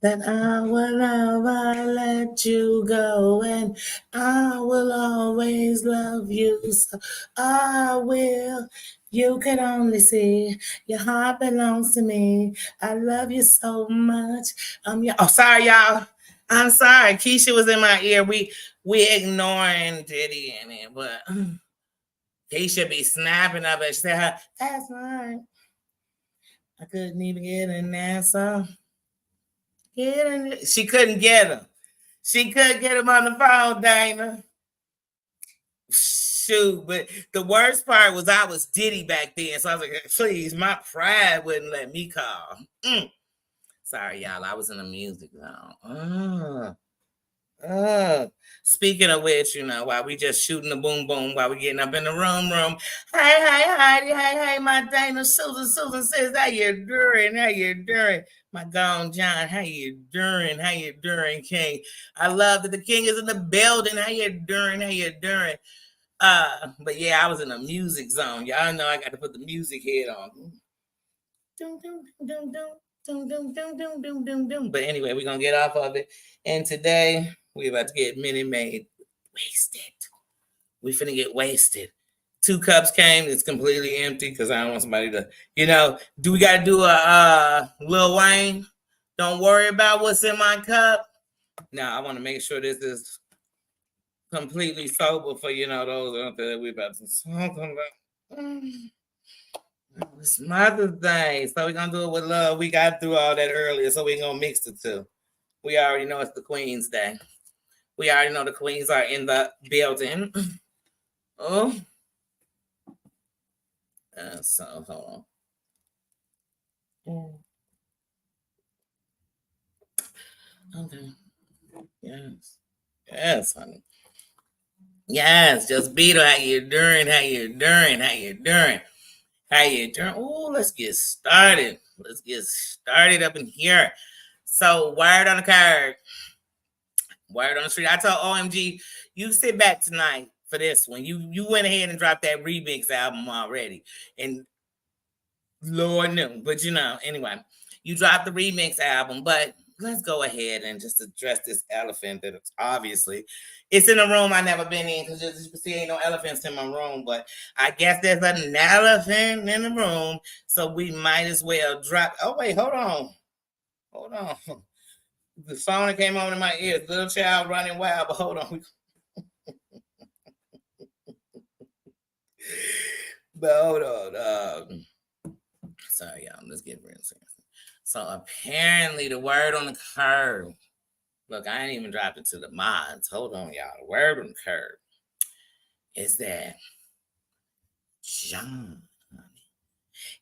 That I will never let you go, and I will always love you. So I will. You can only see your heart belongs to me. I love you so much. Oh, sorry, y'all. I'm sorry. Keisha was in my ear. We ignoring Diddy in it, but Keisha be snapping up and say, "That's right." I couldn't even get an answer. She couldn't get him. She couldn't get him on the phone, Dana. Shoot, but the worst part was I was Diddy back then, so I was like, please, my pride wouldn't let me call. Sorry, y'all, I was in the music zone. Speaking of which, while we just shooting the boom boom, while we getting up in the room. Hey, Heidi, hey, my Dana, Susan says, how you doing? My gone John, how you doing, King? I love that the King is in the building. How you doing? But yeah, I was in a music zone. Y'all know I got to put the music head on. But anyway, we're gonna get off of it. And today we're about to get Minute Maid wasted. We finna get wasted. 2 cups came, it's completely empty because I don't want somebody to, do we gotta do a Lil Wayne? Don't worry about what's in my cup. Now I want to make sure this is completely sober for those out there that we about to talk about. It's Mother's Day, so we're gonna do it with love. We got through all that earlier, so we're gonna mix the two. We already know it's the Queen's Day. We already know the Queens are in the building. Oh, so hold on. Okay. Yes, honey. Yes, just beat her. How you doing? Oh, let's get started. Up in here. So, word on the card. Word on the street. I told OMG, you sit back tonight for this one. You went ahead and dropped that remix album already. And Lord knew. But anyway, you dropped the remix album, but let's go ahead and just address this elephant that obviously it's in a room I never been in because you can see ain't no elephants in my room, but I guess there's an elephant in the room, so we might as well drop. Oh wait, hold on. The song that came on in my ears, Little Child Running Wild, but hold on. But hold on. Sorry, y'all. Let's get real serious. So apparently the word on the curb. Look, I ain't even dropped it to the mods. Hold on, y'all. The word on the curb is that John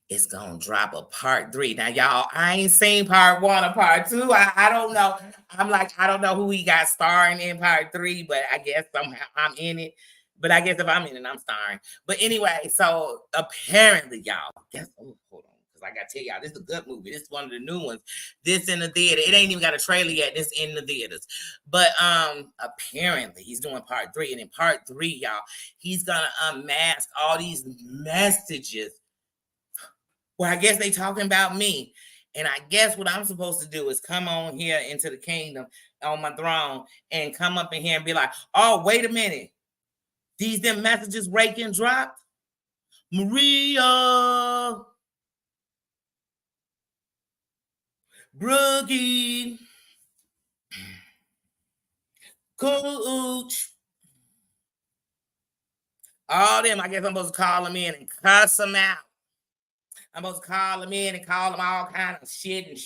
is gonna drop a part 3. Now, y'all, I ain't seen part 1 or part 2. I don't know. I don't know who he got starring in part 3, but I guess somehow I'm in it. But I guess if I'm in it, I'm starring. But anyway, so apparently, y'all, hold on. I gotta tell y'all, this is a good movie. This is one of the new ones. This in the theater. It ain't even got a trailer yet. This in the theaters. But apparently he's doing part 3. And in part 3, y'all, he's gonna unmask all these messages. Well, I guess they talking about me. And I guess what I'm supposed to do is come on here into the kingdom on my throne and come up in here and be like, oh, wait a minute. These them messages Rakin dropped? Maria, Brookie, Coach, all them. I guess I'm supposed to call them in and cuss them out. I'm supposed to call them in and call them all kind of shit.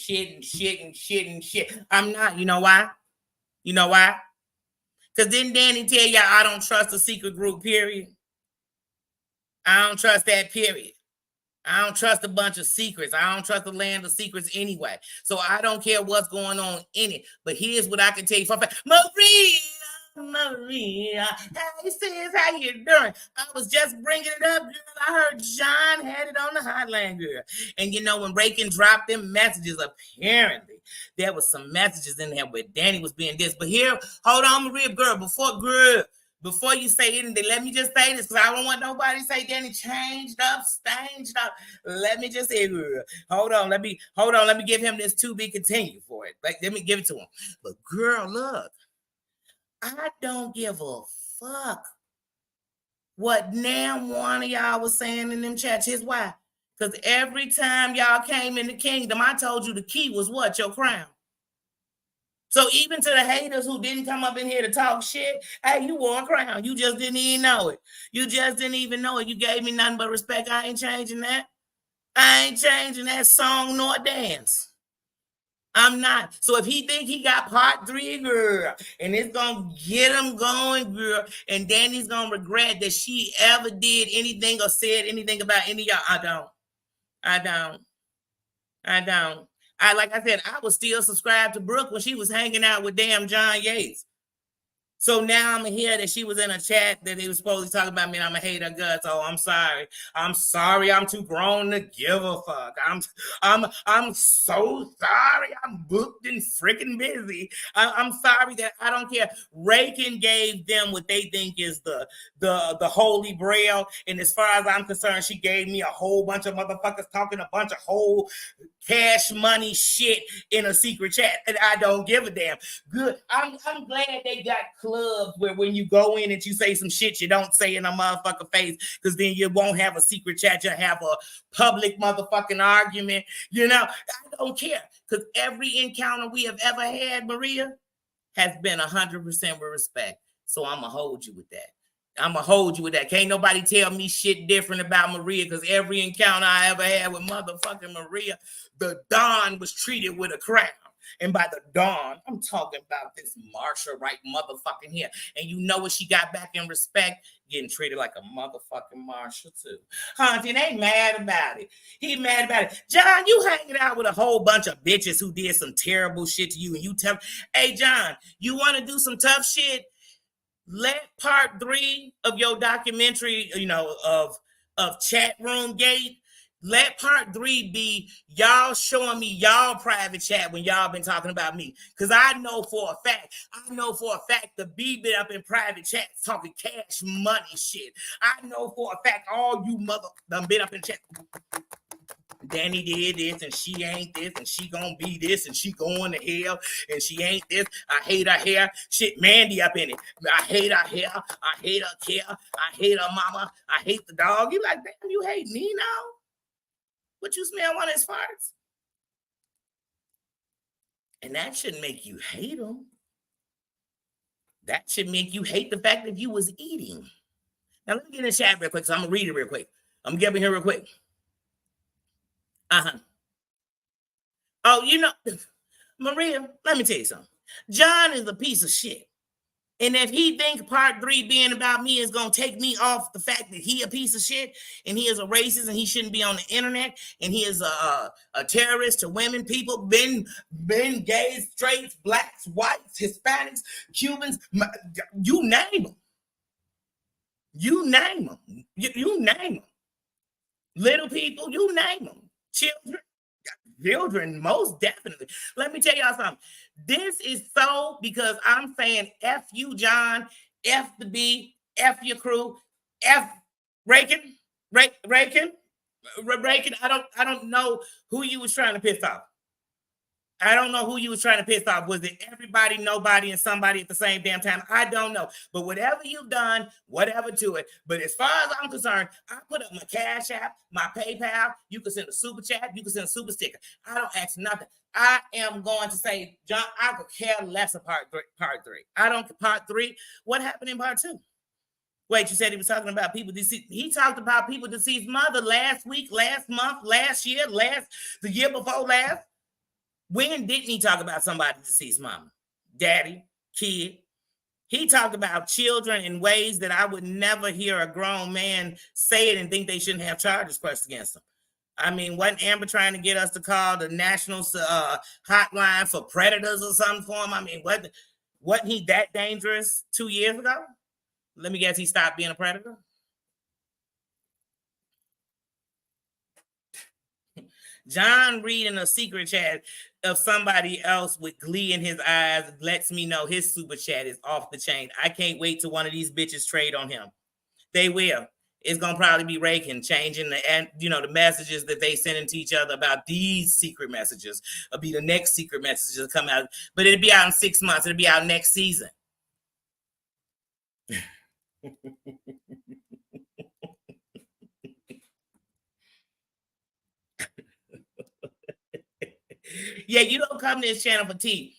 I'm not. You know why? Because didn't Danny tell y'all I don't trust the secret group, period? I don't trust that, period. I don't trust a bunch of secrets. I don't trust the land of secrets anyway. So I don't care what's going on in it. But here's what I can tell you for a fact. Maria, hey sis, how you doing? I was just bringing it up, girl. I heard John had it on the hotline, girl. And when Rakin dropped them messages, apparently there was some messages in there where Danny was being this. But here, hold on, Maria, girl, before you say anything, let me just say this because I don't want nobody to say Danny changed up, stanged up. Let me just say, hold on, let me give him this to be continued for it. Like, let me give it to him. But girl, look, I don't give a fuck what now one of y'all was saying in them chats. Here's why. Because every time y'all came in the kingdom, I told you the key was what? Your crown. So even to the haters who didn't come up in here to talk shit, hey, you wore a crown. You just didn't even know it. You just didn't even know it. You gave me nothing but respect. I ain't changing that. I ain't changing that song nor dance. I'm not. So if he think he got part 3, girl, and it's going to get him going, girl, and Danny's going to regret that she ever did anything or said anything about any of y'all, I don't. Like I said, I was still subscribed to Brooke when she was hanging out with damn John Yates. So now I'm hear that she was in a chat that they were supposed to talk about me and I'm going to hate her guts. Oh, I'm sorry. I'm too grown to give a fuck. I'm so sorry. I'm booked and freaking busy. I'm sorry that I don't care. Rakin gave them what they think is the holy grail. And as far as I'm concerned, she gave me a whole bunch of motherfuckers talking a bunch of whole cash money shit in a secret chat, and I don't give a damn. Good. I'm glad they got clubs where when you go in and you say some shit you don't say in a motherfucker face, because then you won't have a secret chat, you'll have a public motherfucking argument. You know, I don't care, because every encounter we have ever had, Maria, has been 100% with respect. So I'm gonna hold you with that. Can't nobody tell me shit different about Maria, because every encounter I ever had with motherfucking Maria, the Don was treated with a crown. And by the Don, I'm talking about this Marsha right motherfucking here. And you know what she got back in respect? Getting treated like a motherfucking Marsha too. Hunty, they mad about it. He mad about it. John, you hanging out with a whole bunch of bitches who did some terrible shit to you, and you tell, hey, John, you want to do some tough shit? Let part 3 of your documentary, of Chat Room Gate, let part 3 be y'all showing me y'all private chat when y'all been talking about me. Because I know for a fact the B been up in private chats talking cash money shit. I know for a fact all you mother done been up in chat. Danny did this and she ain't this and she gonna be this and she going to hell and she ain't this. I hate her hair. Shit, Mandy up in it. I hate her hair. I hate her care. I hate her mama. I hate the dog. You like, damn, you hate me now? What, you smell one of his farts? And that shouldn't make you hate him. That should make you hate the fact that you was eating. Now let me get in the chat real quick, so I'm gonna read it real quick. I'm gonna get in here real quick. Oh, Maria, let me tell you something. John is a piece of shit. And if he thinks part 3 being about me is going to take me off the fact that he a piece of shit and he is a racist and he shouldn't be on the internet and he is a terrorist to women, people, men, gays, straights, blacks, whites, Hispanics, Cubans, you name them. You name them. You name them. Little people, you name them. Children, most definitely. Let me tell y'all something. This is so because I'm saying F you, John, F the B, F your crew, F Rakin. I don't know who you was trying to piss off. Was it everybody, nobody, and somebody at the same damn time? I don't know. But whatever you've done, whatever to it. But as far as I'm concerned, I put up my Cash App, my PayPal. You can send a super chat. You can send a super sticker. I don't ask nothing. I am going to say, John, I could care less of part 3. I don't part 3. What happened in part 2? Wait, you said he was talking about people deceased. He talked about people deceased mother last week, last month, last year, the year before last. When didn't he talk about somebody deceased mama, daddy, kid? He talked about children in ways that I would never hear a grown man say it and think they shouldn't have charges pressed against them. I mean, wasn't Amber trying to get us to call the national hotline for predators or something for him? I mean, wasn't he that dangerous 2 years ago? Let me guess, he stopped being a predator? John reading a secret chat of somebody else with glee in his eyes lets me know his super chat is off the chain. I can't wait till one of these bitches trade on him. They will. It's gonna probably be raking, changing the messages that they sending to each other about these secret messages. Will be the next secret messages that come out, but it'll be out in 6 months. It'll be out next season. Yeah, you don't come to his channel for tea.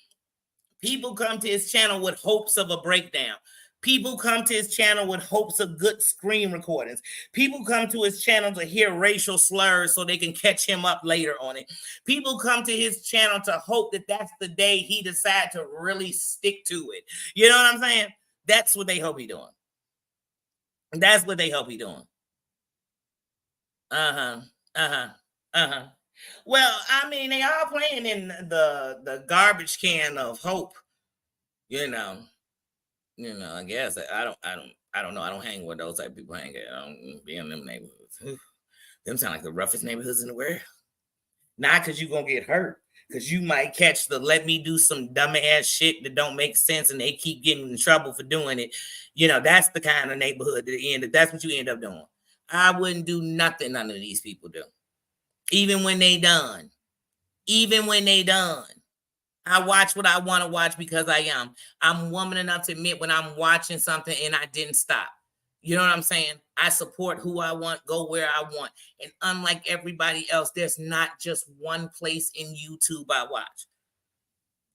People come to his channel with hopes of a breakdown. People come to his channel with hopes of good screen recordings. People come to his channel to hear racial slurs so they can catch him up later on it. People come to his channel to hope that that's the day he decides to really stick to it. You know what I'm saying? That's what they hope he doing. That's what they hope he doing. Well, I mean, they are playing in the garbage can of hope. I guess I don't know. I don't hang with those type of people. I don't be in them neighborhoods. Them sound like the roughest neighborhoods in the world. Not because you're gonna get hurt, because you might catch the let me do some dumbass shit that don't make sense, and they keep getting in trouble for doing it. That's the kind of neighborhood that's what you end up doing. I wouldn't do nothing none of these people do. Even when they done. I watch what I want to watch because I'm woman enough to admit when I'm watching something and I didn't stop. You know what I'm saying? I support who I want, go where I want. And unlike everybody else, there's not just one place in YouTube I watch.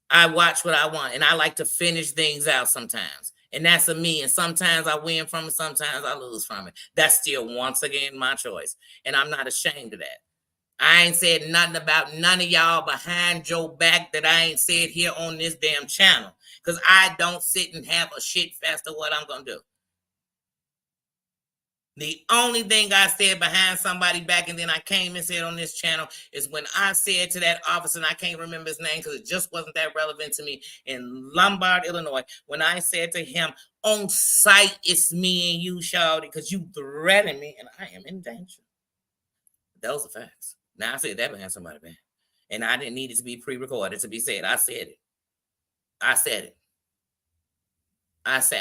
I watch what I want, and I like to finish things out sometimes. And that's a me. And sometimes I win from it, sometimes I lose from it. That's still, once again, my choice. And I'm not ashamed of that. I ain't said nothing about none of y'all behind your back that I ain't said here on this damn channel. Because I don't sit and have a shit fest of what I'm going to do. The only thing I said behind somebody back and then I came and said on this channel is when I said to that officer, and I can't remember his name because it just wasn't that relevant to me, in Lombard, Illinois, when I said to him, on sight, it's me and you, shawty, because you threatened me and I am in danger. Those are facts. Now, I said that behind somebody, man. And I didn't need it to be pre-recorded to be said. I said it. I said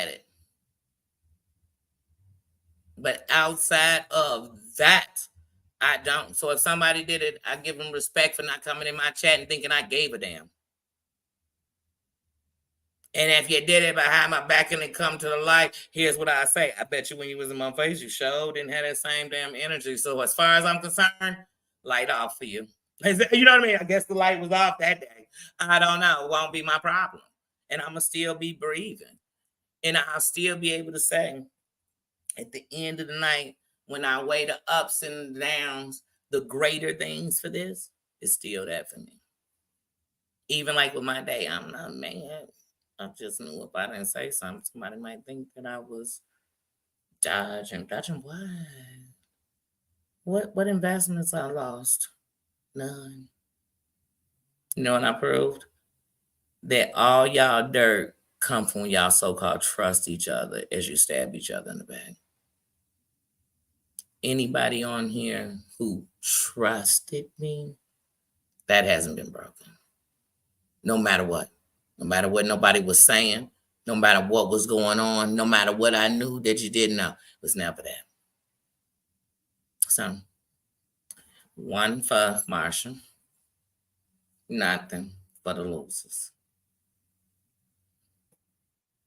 it. But outside of that, I don't. So if somebody did it, I give them respect for not coming in my chat and thinking I gave a damn. And if you did it behind my back and it come to the light, here's what I say. I bet you when you was in my face, you sure didn't have that same damn energy. So as far as I'm concerned, light off for you. You know what I mean? I guess the light was off that day. I don't know. It won't be my problem. And I'm going to still be breathing. And I'll still be able to say, at the end of the night, when I weigh the ups and downs, the greater things for this is still that for me. Even like with my day, I'm not mad. I just knew if I didn't say something, somebody might think that I was dodging what? What investments I lost? None. You know what I proved? That all y'all dirt come from y'all so-called trust each other as you stab each other in the back. Anybody on here who trusted me, that hasn't been broken. No matter what. No matter what nobody was saying, no matter what was going on, no matter what I knew that you didn't know, it was never that. So, one for Marshall, nothing for the losers.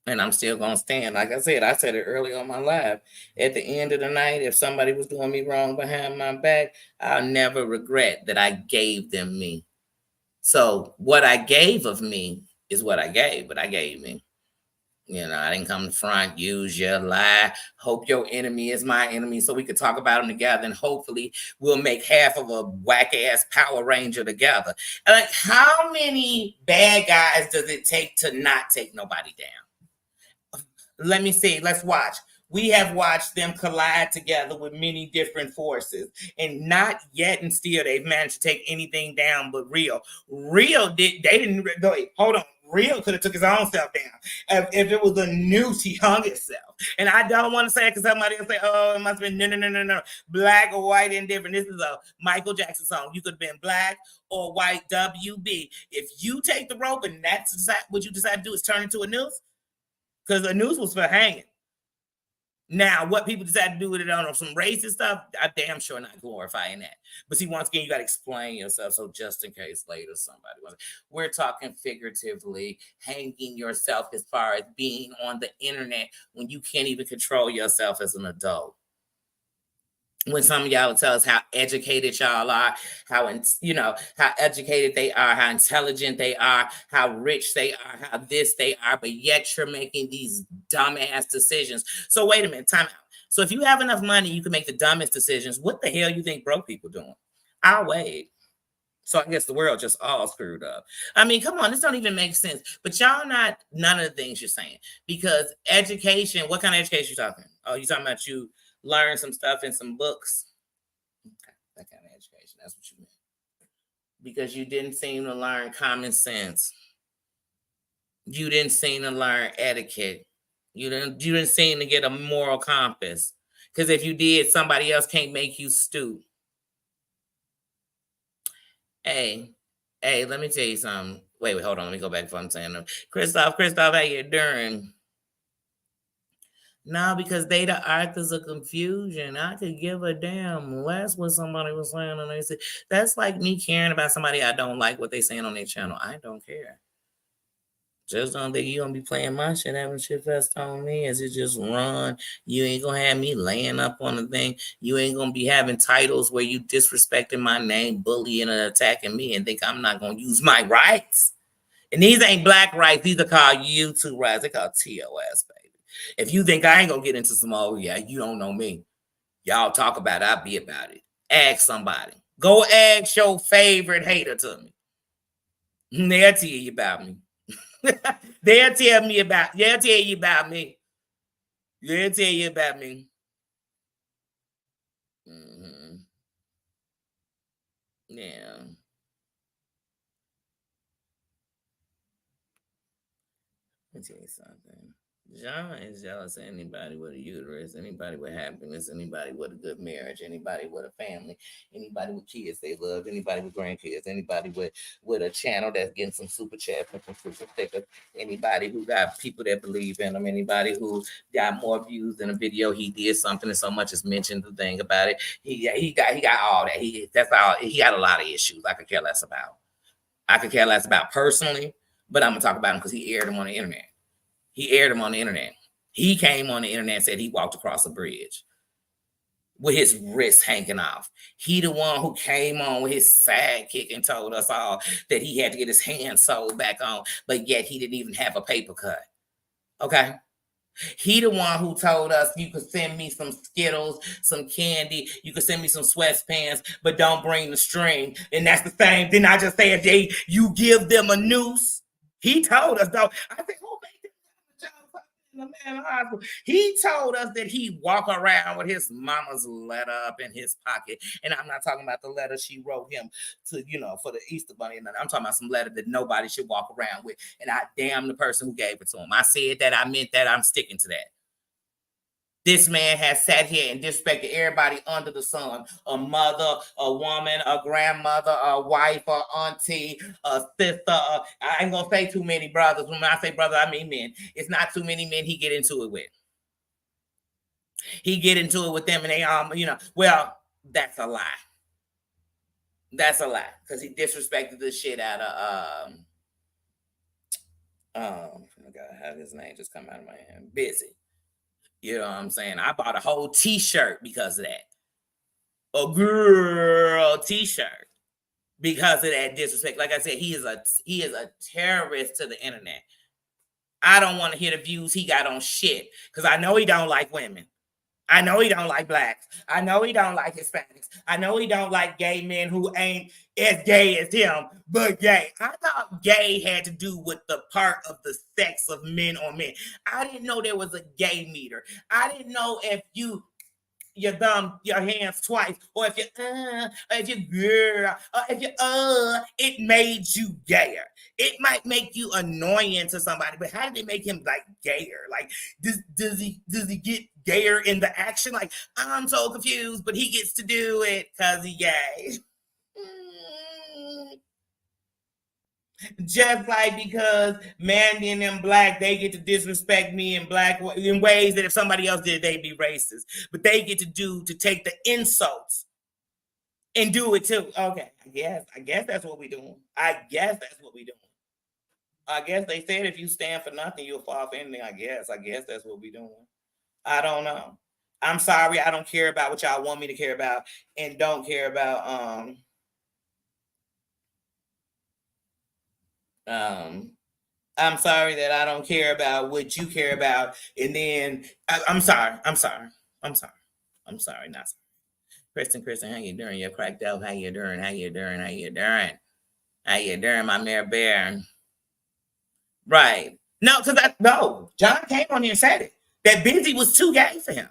And I'm still going to stand. Like I said it early on my live. At the end of the night, if somebody was doing me wrong behind my back, I'll never regret that I gave them me. So what I gave of me is what I gave, but I gave me. I didn't come to front, use your lie, hope your enemy is my enemy so we could talk about them together and hopefully we'll make half of a whack-ass Power Ranger together. Like, how many bad guys does it take to not take nobody down? Let me see. Let's watch. We have watched them collide together with many different forces, and not yet and still they've managed to take anything down but Real. They didn't. Hold on. Real could have took his own self down. If it was a noose, he hung himself. And I don't want to say it because somebody will say, oh, it must have been no. Black or white, indifferent. This is a Michael Jackson song. You could have been black or white, WB. If you take the rope and that's what you decide to do is turn into a noose, because a noose was for hanging. Now, what people decide to do with it on some racist stuff, I damn sure not glorifying that. But see, once again, you got to explain yourself. So just in case later somebody was, we're talking figuratively, hanging yourself as far as being on the internet when you can't even control yourself as an adult. When some of y'all tell us how educated y'all are, how educated they are, how intelligent they are, how rich they are, how this they are, but yet you're making these dumbass decisions. So wait a minute, time out. So if you have enough money, you can make the dumbest decisions. What the hell you think broke people doing? I'll wait. So I guess the world just all screwed up. I mean, come on, this don't even make sense. But y'all not none of the things you're saying. Because education, what kind of education you talking? Oh, you talking about you learn some stuff in some books. Okay, that kind of education. That's what you meant. Because you didn't seem to learn common sense. You didn't seem to learn etiquette. You didn't seem to get a moral compass. Because if you did, somebody else can't make you stoop. Hey, let me tell you something. Wait, hold on. Let me go back before I'm saying them. Christoph, how you doing? No, because they the authors of confusion. I could give a damn less what somebody was saying, and they said that's like me caring about somebody I don't like what they saying on their channel. I don't care. Just don't think you gonna be playing my shit, having shit fest on me as it just run. You ain't gonna have me laying up on the thing. You ain't gonna be having titles where you disrespecting my name, bullying and attacking me, and think I'm not gonna use my rights. And these ain't black rights. These are called YouTube rights. They called TOS, baby. If you think I ain't gonna get into some, oh yeah, you don't know me. Y'all talk about it, I'll be about it. Ask somebody. Go ask your favorite hater to me. They'll tell you about me. They'll tell you about me. They'll tell you about me. Mm-hmm. Yeah. Let me tell you something. John is jealous of anybody with a uterus, anybody with happiness, anybody with a good marriage, anybody with a family, anybody with kids they love, anybody with grandkids, anybody with a channel that's getting some super chats and some super stickers, anybody who got people that believe in them, anybody who got more views than a video he did something and so much as mentioned the thing about it. He got all that. That's all. He got a lot of issues I could care less about. I could care less about personally, but I'm gonna talk about him because he aired them on the internet. He aired him on the internet. He came on the internet and said he walked across a bridge with his wrist hanging off. He the one who came on with his sidekick and told us all that he had to get his hand sewed back on, but yet he didn't even have a paper cut. Okay? He the one who told us you could send me some Skittles, some candy, you could send me some sweatpants, but don't bring the string. And that's the same. Didn't I just say a day you give them a noose? He told us though. I said, who made this job in the man hospital? He told us that he walk around with his mama's letter up in his pocket. And I'm not talking about the letter she wrote him to, for the Easter Bunny. And I'm talking about some letter that nobody should walk around with. And I damn the person who gave it to him. I said that, I meant that, I'm sticking to that. This man has sat here and disrespected everybody under the sun. A mother, a woman, a grandmother, a wife, a auntie, a sister. I ain't going to say too many brothers. When I say brother, I mean men. It's not too many men he get into it with. He get into it with them and they, well, that's a lie. That's a lie. Because he disrespected the shit out of, I gotta have his name just come out of my hand. Busy. You know what I'm saying? I bought a whole t-shirt because of that. A girl t-shirt because of that disrespect. Like I said, he is a terrorist to the internet. I don't want to hear the views he got on shit because I know he don't like women. I know he don't like blacks. I know he don't like Hispanics. I know he don't like gay men who ain't as gay as him, but gay. I thought gay had to do with the part of the sex of men on men. I didn't know there was a gay meter. I didn't know if you your thumb, your hands twice, or if you girl, or if you it made you gayer. It might make you annoying to somebody, but how did it make him like gayer? Like, does he get gayer in the action? Like, I'm so confused, but he gets to do it because he gay. Just like because Mandy and them black, they get to disrespect me in black in ways that if somebody else did, they'd be racist. But they get to take the insults and do it too. Okay, I guess that's what we're doing. I guess that's what we're doing. I guess they said if you stand for nothing, you'll fall for anything. I guess that's what we're doing. I don't know. I'm sorry, I don't care about what y'all want me to care about, and don't care about I'm sorry that I don't care about what you care about. And then I'm sorry. Not sorry. Kristen, how you doing? You're cracked up. How you doing, my mayor bear? Right. No, John came on here and said it. That Busy was too gay for him.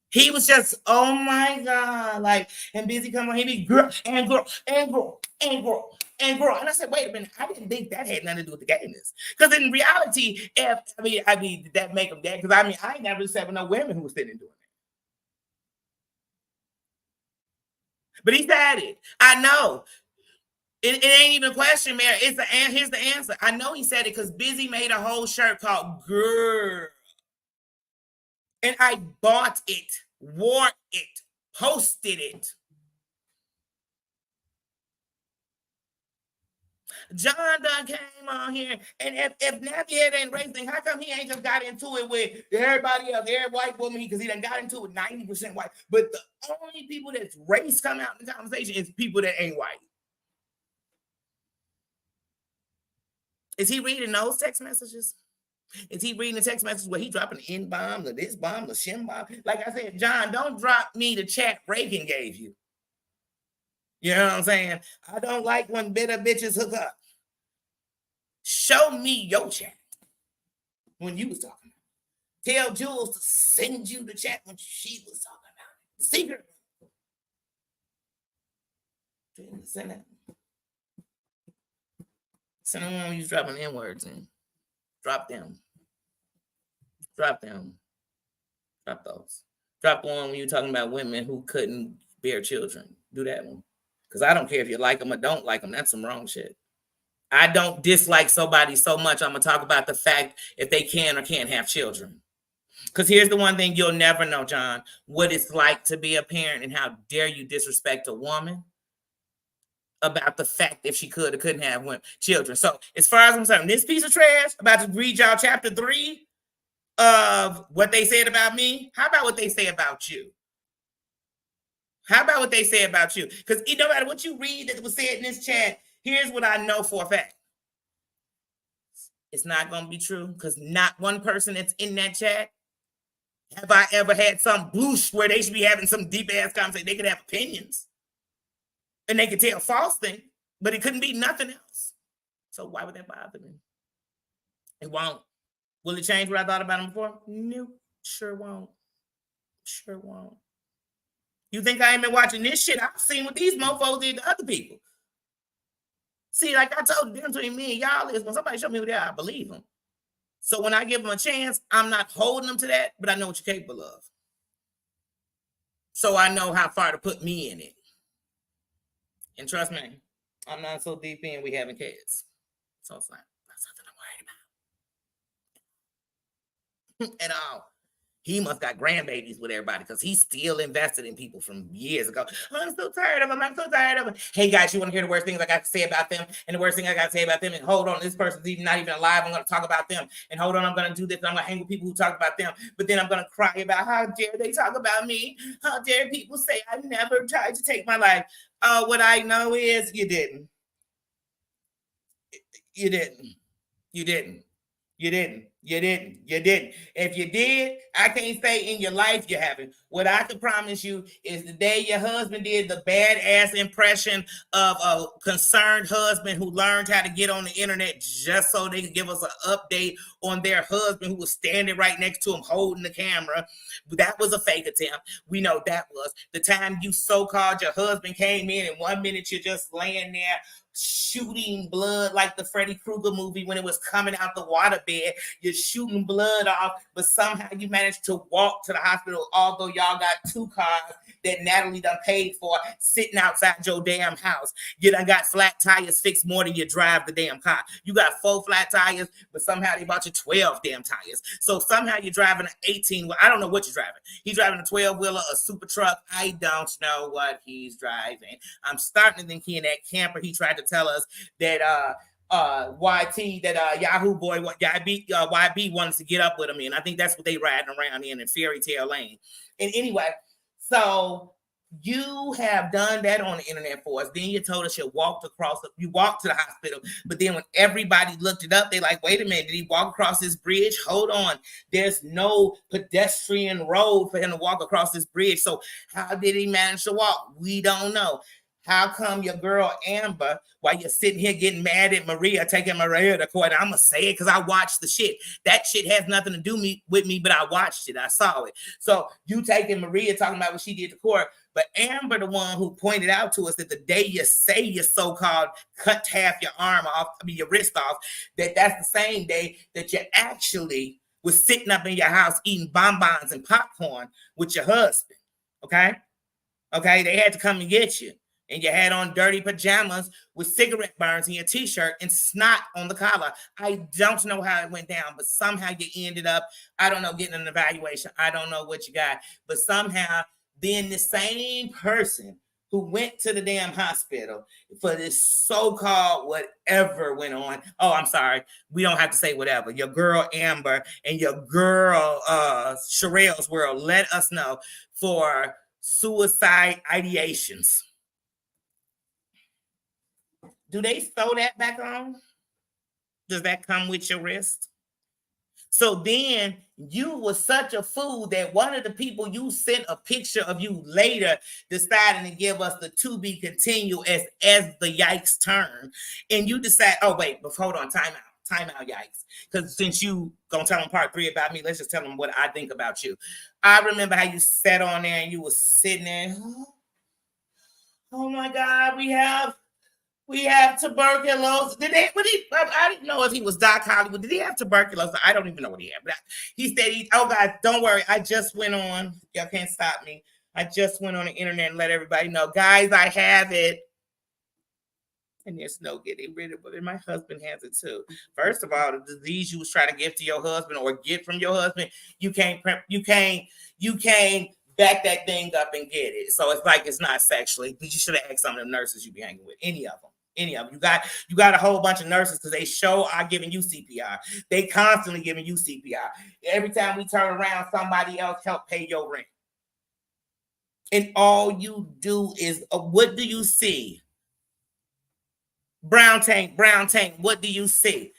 He was just, oh my God. Like, and Busy come on, he be girl. And I said, wait a minute, I didn't think that had nothing to do with the gayness. Because in reality, did that make him gay? Because I ain't never said with no women who was sitting doing it. But he said it. I know. It ain't even a question, Mary. Here's the answer. I know he said it because Busy made a whole shirt called Girl. And I bought it, wore it, posted it. John Dunn came on here, and if Navier ain't racing, how come he ain't just got into it with everybody else, every white woman? Because he done got into it with 90% white. But the only people that's race come out in the conversation is people that ain't white. Is he reading those text messages? Is he reading the text message where he dropping the N-bomb, the this bomb, the shim bomb? Like I said, John, don't drop me the chat Reagan gave you. You know what I'm saying? I don't like when bitter bitches hook up. Show me your chat when you was talking about it. Tell Jules to send you the chat when she was talking about it. The secret. Send it. Send them when you dropping N-words in. Drop them. Drop those. Drop the one when you're talking about women who couldn't bear children. Do that one. Because I don't care if you like them or don't like them. That's some wrong shit. I don't dislike somebody so much. I'm going to talk about the fact if they can or can't have children. Because here's the one thing you'll never know, John, what it's like to be a parent and how dare you disrespect a woman about the fact if she could or couldn't have children. So as far as I'm concerned, this piece of trash, about to read y'all chapter 3 of what they said about me. How about what they say about you? Because no matter what you read that was said in this chat, here's what I know for a fact. It's not going to be true because not one person that's in that chat have I ever had some boost where they should be having some deep ass conversation. They could have opinions and they could tell false things, but it couldn't be nothing else. So why would that bother me? It won't. Will it change what I thought about him before? No, sure won't. You think I ain't been watching this shit? I've seen what these mofos did to other people. See, like I told you, the difference between me and y'all is when somebody show me who they are, I believe them. So when I give them a chance, I'm not holding them to that, but I know what you're capable of. So I know how far to put me in it. And trust me, I'm not so deep in we having kids. So it's like, that's something I'm worried about. At all. He must got grandbabies with everybody because he's still invested in people from years ago. Oh, I'm so tired of them. Hey, guys, you want to hear the worst things I got to say about them? And the worst thing I got to say about them, and hold on, this person's not even alive. I'm going to talk about them. And hold on, I'm going to do this. And I'm going to hang with people who talk about them. But then I'm going to cry about how dare they talk about me? How dare people say I never tried to take my life? What I know is you didn't. You didn't. You didn't. You didn't. You didn't. If you did, I can't say in your life you haven't. What I can promise you is the day your husband did the badass impression of a concerned husband who learned how to get on the internet just so they could give us an update on their husband who was standing right next to him holding the camera. That was a fake attempt. We know that was. The time you so-called your husband came in and 1 minute you're just laying there shooting blood like the Freddy Krueger movie when it was coming out the waterbed. You're shooting blood off, but somehow you managed to walk to the hospital, although y'all got 2 cars that Natalie done paid for sitting outside your damn house. You done got flat tires fixed more than you drive the damn car. You got 4 flat tires, but somehow they bought you 12 damn tires. So somehow you're driving an 18. I don't know what you're driving. He's driving a 12-wheeler, a super truck. I don't know what he's driving. I'm starting to think he in that camper he tried to tell us that YT, that Yahoo boy, YB wanted to get up with him in. I think that's what they riding around in Fairy Tale Lane. And anyway, so you have done that on the internet for us. Then you told us you walked to the hospital. But then when everybody looked it up, they like, wait a minute, did he walk across this bridge? Hold on. There's no pedestrian road for him to walk across this bridge. So how did he manage to walk? We don't know. How come your girl Amber, while you're sitting here getting mad at Maria, taking Maria to court? I'm going to say it because I watched the shit. That shit has nothing to do with me, but I watched it. I saw it. So you taking Maria talking about what she did to court, but Amber, the one who pointed out to us that the day you say you so-called cut half your arm off, your wrist off, that's the same day that you actually was sitting up in your house eating bonbons and popcorn with your husband. Okay? Okay? They had to come and get you. And you had on dirty pajamas with cigarette burns in your t-shirt and snot on the collar. I don't know how it went down, but somehow you ended up, I don't know, getting an evaluation. I don't know what you got. But somehow then the same person who went to the damn hospital for this so-called whatever went on. Oh, I'm sorry. We don't have to say whatever. Your girl Amber and your girl Sherelle's World let us know for suicide ideations. Do they sew that back on? Does that come with your wrist? So then you were such a fool that one of the people you sent a picture of you later deciding to give us the to be continued as the yikes turn. And you decide, oh, wait, but hold on, time out, yikes. Because since you gonna tell them part 3 about me, let's just tell them what I think about you. I remember how you sat on there and you were sitting there. Oh my God, we have tuberculosis. I didn't know if he was Doc Hollywood. Did he have tuberculosis? I don't even know what he had. But he said, oh, guys, don't worry. I just went on. Y'all can't stop me. I just went on the internet and let everybody know. Guys, I have it. And there's no getting rid of it. And my husband has it too. First of all, the disease you was trying to give to your husband or get from your husband, you can't back that thing up and get it. So it's like it's not sexually. But you should have asked some of them nurses you be hanging with. Any of them. You got a whole bunch of nurses because they are giving you CPR. They constantly giving you CPR. Every time we turn around, somebody else help pay your rent. And all you do is, what do you see? Brown tank. What do you see?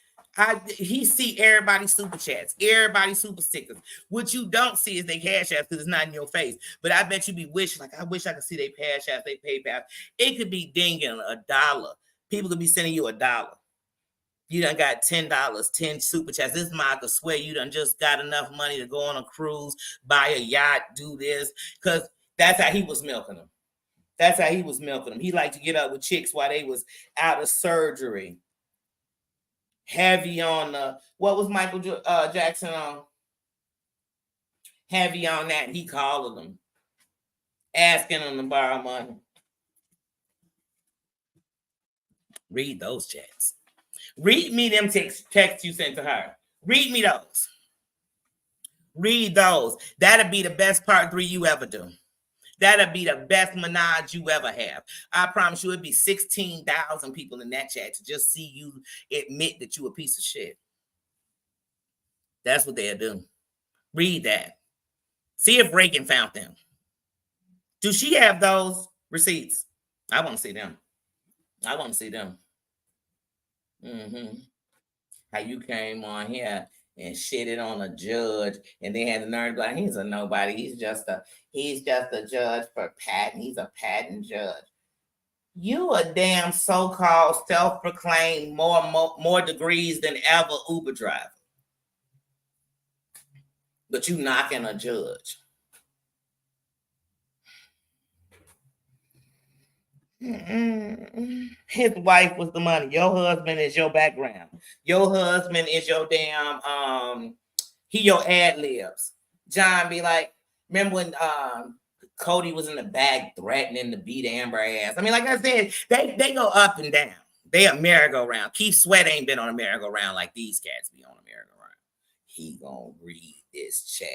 He see everybody super chats, everybody super stickers. What you don't see is they cash apps because it's not in your face. But I bet you be wishing, like, I wish I could see they cash apps, they PayPal. It could be dinging $1. People could be sending you $1. You done got $10, 10 super chats. This man could swear you done just got enough money to go on a cruise, buy a yacht, do this. Because that's how he was milking them. He liked to get up with chicks while they was out of surgery. Heavy on what was Michael Jackson on? Heavy on that. He called them, asking them to borrow money. Read those chats. Read me them texts you sent to her. Read me those. Read those. That'll be the best part 3 you ever do. That'll be the best menage you ever have. I promise you, it'd be 16,000 people in that chat to just see you admit that you a piece of shit. That's what they'll do. Read that. See if Reagan found them. Do she have those receipts? I want to see them. Mm-hmm. How you came on here and shitted on a judge and then had the nerve to be like, he's a nobody. He's just a judge for patent. He's a patent judge. You a damn so-called self-proclaimed more degrees than ever Uber driver. But you knocking a judge. His wife was the money. Your husband is your background. Your husband is your damn he your ad libs. John be like, remember when Cody was in the back threatening to beat Amber ass? I mean, like I said, they go up and down. They a merry-go-round. Keith Sweat ain't been on a merry-go-round like these cats be on a merry-go-round. He gonna read this chat.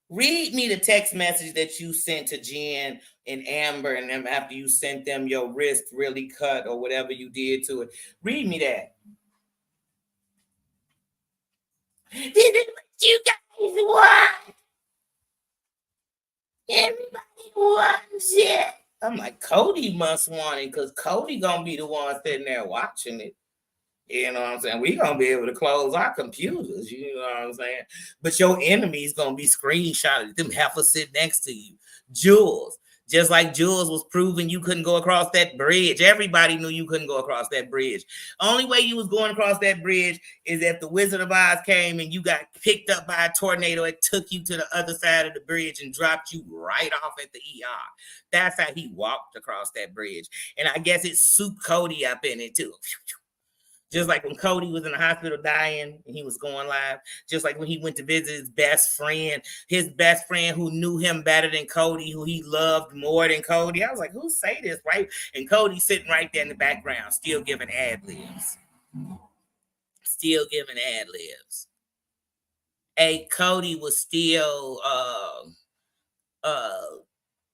Read me the text message that you sent to Jen and Amber and them after you sent them your wrist really cut or whatever you did to it. Read me that. This is what you guys want. Everybody wants it. I'm like, Cody must want it because Cody gonna be the one sitting there watching it. You know what I'm saying? We gonna be able to close our computers, you know what I'm saying? But your enemy's gonna be screenshotted. Them heifers sit next to you. Jules, just like Jules was proving you couldn't go across that bridge. Everybody knew you couldn't go across that bridge. Only way you was going across that bridge is if the Wizard of Oz came and you got picked up by a tornado. It took you to the other side of the bridge and dropped you right off at the ER. That's how he walked across that bridge. And I guess it souped Cody up in it too. Just like when Cody was in the hospital dying and he was going live. Just like when he went to visit his best friend who knew him better than Cody, who he loved more than Cody. I was like, who say this, right? And Cody's sitting right there in the background, still giving ad libs. Hey, Cody was still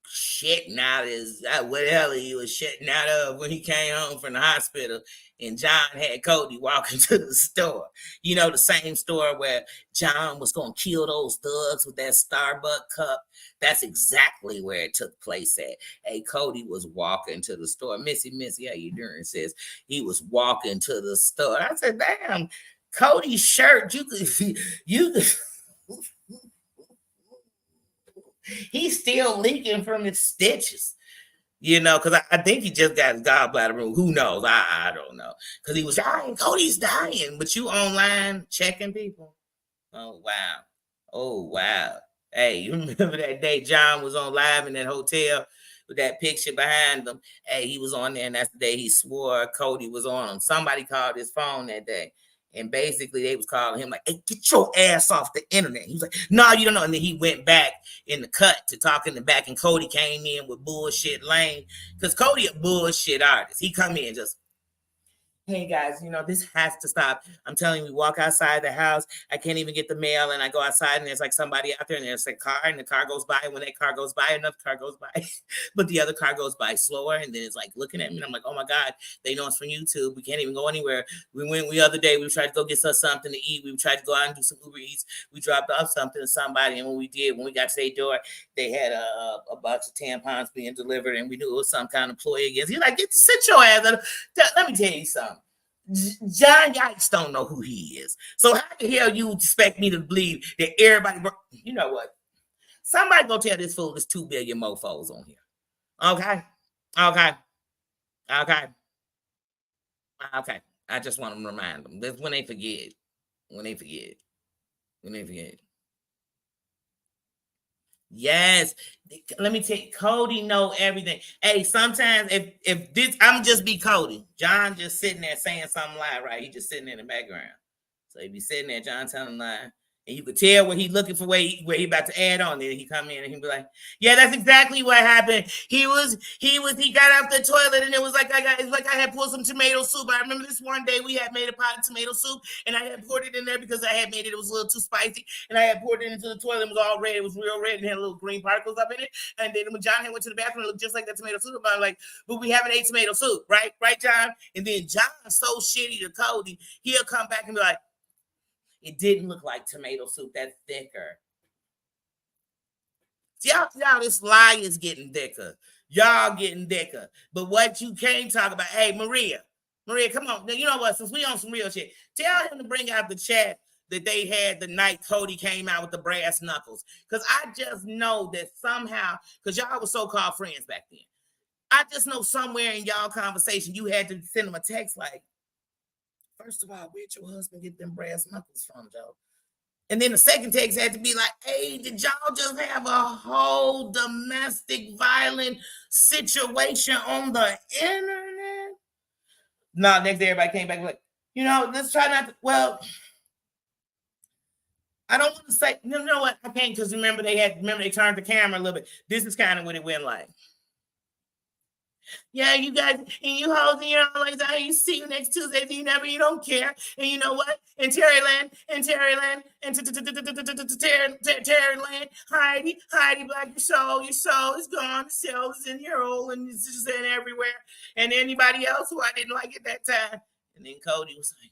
shitting out his whatever he was shitting out of when he came home from the hospital, and John had Cody walking to the store. You know, the same store where John was gonna kill those thugs with that Starbucks cup. That's exactly where it took place at. Hey, Cody was walking to the store. Missy, how you doing? Says he was walking to the store. I said, damn, Cody's shirt, you could he's still leaking from his stitches, you know, because I think he just got his gallbladder removed. Who knows? I don't know. Because he was dying. Cody's dying. But you online checking people? Oh, wow. Hey, you remember that day John was on live in that hotel with that picture behind him? Hey, he was on there, and that's the day he swore Cody was on him. Somebody called his phone that day. And basically, they was calling him like, hey, get your ass off the internet. He was like, no, you don't know. And then he went back in the cut to talking to back, and Cody came in with bullshit lane. Because Cody a bullshit artist. He come in just, hey guys, you know, this has to stop. I'm telling you, we walk outside the house. I can't even get the mail. And I go outside and there's like somebody out there and there's a car and the car goes by. And when that car goes by, another car goes by. But the other car goes by slower. And then it's like looking at me. And I'm like, oh my God, they know it's from YouTube. We can't even go anywhere. We went the other day. We tried to go get us something to eat. We tried to go out and do some Uber Eats. We dropped off something to somebody. And when we got to their door, they had a box of tampons being delivered. And we knew it was some kind of employee against. He's like, sit your ass up. Let me tell you something. John Yikes don't know who he is. So how the hell you expect me to believe that everybody, you know what? Somebody go tell this fool there's 2 billion mofos on here. Okay. I just want to remind them. That's when they forget. Yes. Let me tell you, Cody know everything. Hey, sometimes if this, I'm just be Cody. John just sitting there saying something live, right? He just sitting in the background. So he be sitting there, John telling lie. And you could tell when he looking for where he about to add on. Then he come in and he be like, yeah, that's exactly what happened. He got out the toilet and it was like I had poured some tomato soup. I remember this one day we had made a pot of tomato soup and I had poured it in there because I had made it. It was a little too spicy. And I had poured it into the toilet. It was all red. It was real red and had little green particles up in it. And then when John had went to the bathroom, it looked just like that tomato soup. I'm like, but we haven't ate tomato soup, right? Right, John? And then John's so shitty to Cody, he'll come back and be like, it didn't look like tomato soup. That's thicker. Y'all, this lie is getting thicker. Y'all getting thicker. But what you can't talk about, hey, Maria, Maria, come on. You know what? Since we on some real shit, tell him to bring out the chat that they had the night Cody came out with the brass knuckles. Because I just know that somehow, because y'all were so-called friends back then. I just know somewhere in y'all conversation, you had to send him a text like, first of all, where'd your husband get them brass knuckles from, Joe? And then the second text had to be like, hey, did y'all just have a whole domestic violent situation on the internet? No, next day everybody came back like, let's try not to, well, I don't want to say, you know what, I can't, because remember they turned the camera a little bit. This is kind of what it went like. Yeah, you guys, and you holding your own like that. You see you next Tuesday. You don't care. And you know what? In Terryland, and Terryland, Heidi, Black, your soul is gone. The cell is in your hole, and it's just in everywhere. And anybody else who I didn't like at that time. And then Cody was like,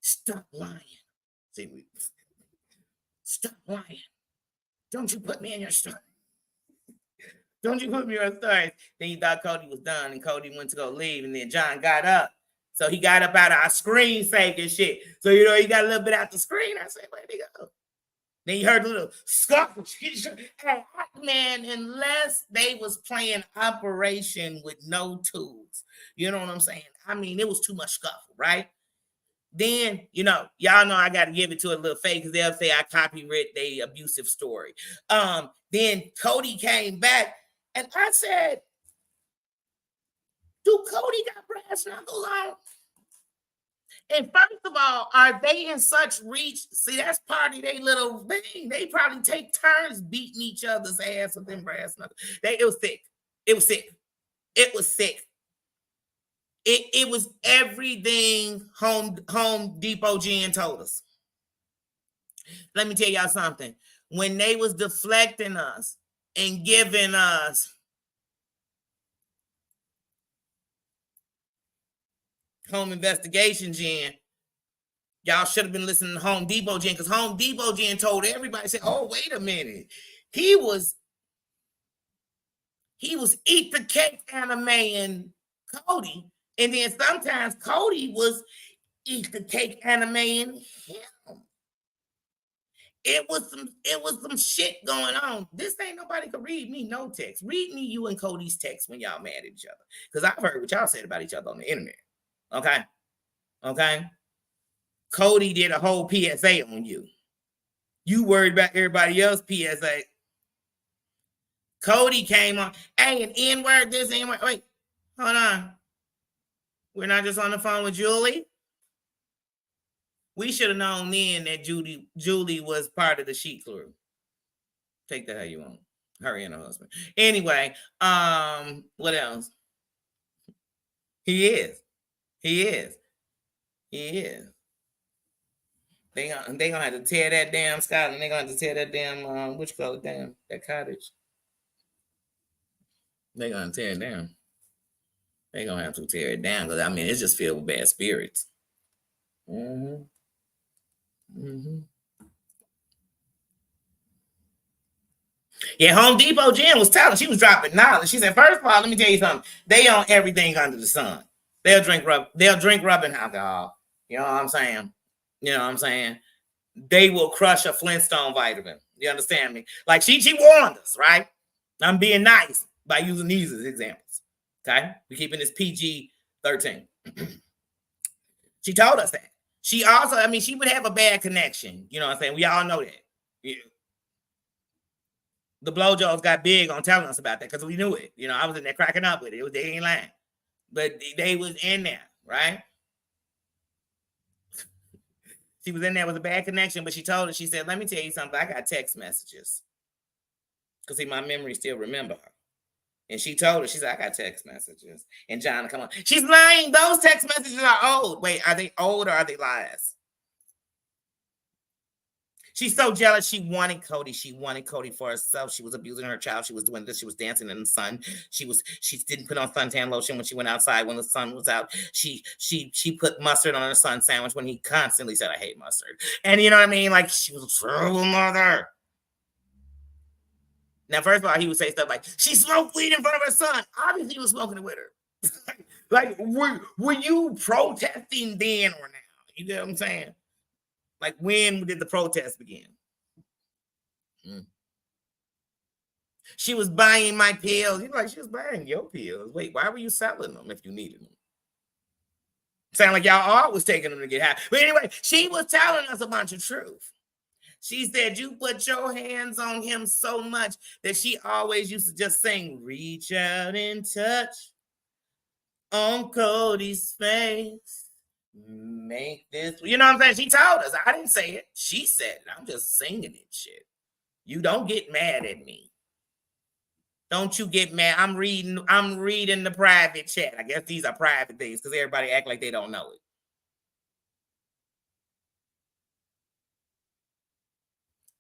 stop lying. See, stop lying. Don't you put me in your story. Don't you put me on stories. Then you thought Cody was done, and Cody went to go leave, and then John got up. So he got up out of our screen saved and shit. So, he got a little bit out the screen. I said, where'd he go? Then you heard a little scuffle. Man, unless they was playing Operation with no tools. You know what I'm saying? I mean, it was too much scuffle, right? Then, y'all know I got to give it to a little fake because they'll say I copyright the abusive story. Then Cody came back. And I said, do Cody got brass knuckles on? And first of all, are they in such reach? See, that's part of their little thing. They probably take turns beating each other's ass with them brass knuckles. It was sick. It was sick. It was sick. It was everything Home Depot Jen told us. Let me tell y'all something. When they was deflecting us and giving us home investigation Jen, y'all should have been listening to Home Depot Jen, because Home Depot Jen told everybody, said, oh, wait a minute. He was eat the cake animating Cody. And then sometimes Cody was eat the cake animating him. It was some shit going on. This ain't nobody could read me no text. Read me you and Cody's text when y'all mad at each other. Because I've heard what y'all said about each other on the internet. Okay? Cody did a whole PSA on you. You worried about everybody else PSA. Cody came on. Hey, an N-word, this N-word. Wait, hold on. We're not just on the phone with Julie. We should have known then that Julie was part of the Sheet crew. Take that how you want. Her and her husband. Anyway, what else? He is. They gonna have to tear that damn Scotland. They gonna have to tear that damn which color damn that cottage. They gonna tear it down. They gonna have to tear it down because I mean it's just filled with bad spirits. Yeah, Home Depot Jen was telling, she was dropping knowledge. She said, first of all, let me tell you something. They own everything under the sun. They'll drink rubbing alcohol. You know what I'm saying? They will crush a Flintstone vitamin. You understand me? Like she warned us, right? I'm being nice by using these as examples. Okay? We're keeping this PG-13. She told us that. She also, she would have a bad connection. You know what I'm saying? We all know that. Yeah. The blowjobs got big on telling us about that because we knew it. I was in there cracking up with it. They ain't lying. But they was in there, right? She was in there with a bad connection, but she told us, she said, let me tell you something. I got text messages. Because, see, my memory still remember her. And she told her, she said, I got text messages. And John, come on. She's lying. Those text messages are old. Wait, are they old or are they lies? She's so jealous. She wanted Cody. She wanted Cody for herself. She was abusing her child. She was doing this. She was dancing in the sun. She didn't put on suntan lotion when she went outside when the sun was out. She put mustard on her son's sandwich when he constantly said, I hate mustard. And you know what I mean? Like, she was a terrible mother. Now, first of all, he would say stuff like, she smoked weed in front of her son. Obviously, he was smoking it with her. Like, were you protesting then or now? You get what I'm saying? Like, when did the protest begin? She was buying my pills. You're like, she was buying your pills. Wait, why were you selling them if you needed them? Sound like y'all always taking them to get high. But anyway, she was telling us a bunch of truth. She said you put your hands on him so much that she always used to just sing, reach out and touch on Cody's face. Make this, you know what I'm saying? She told us. I didn't say it. She said it. I'm just singing it shit. You don't get mad at me. Don't you get mad. I'm reading the private chat. I guess these are private things because everybody act like they don't know it.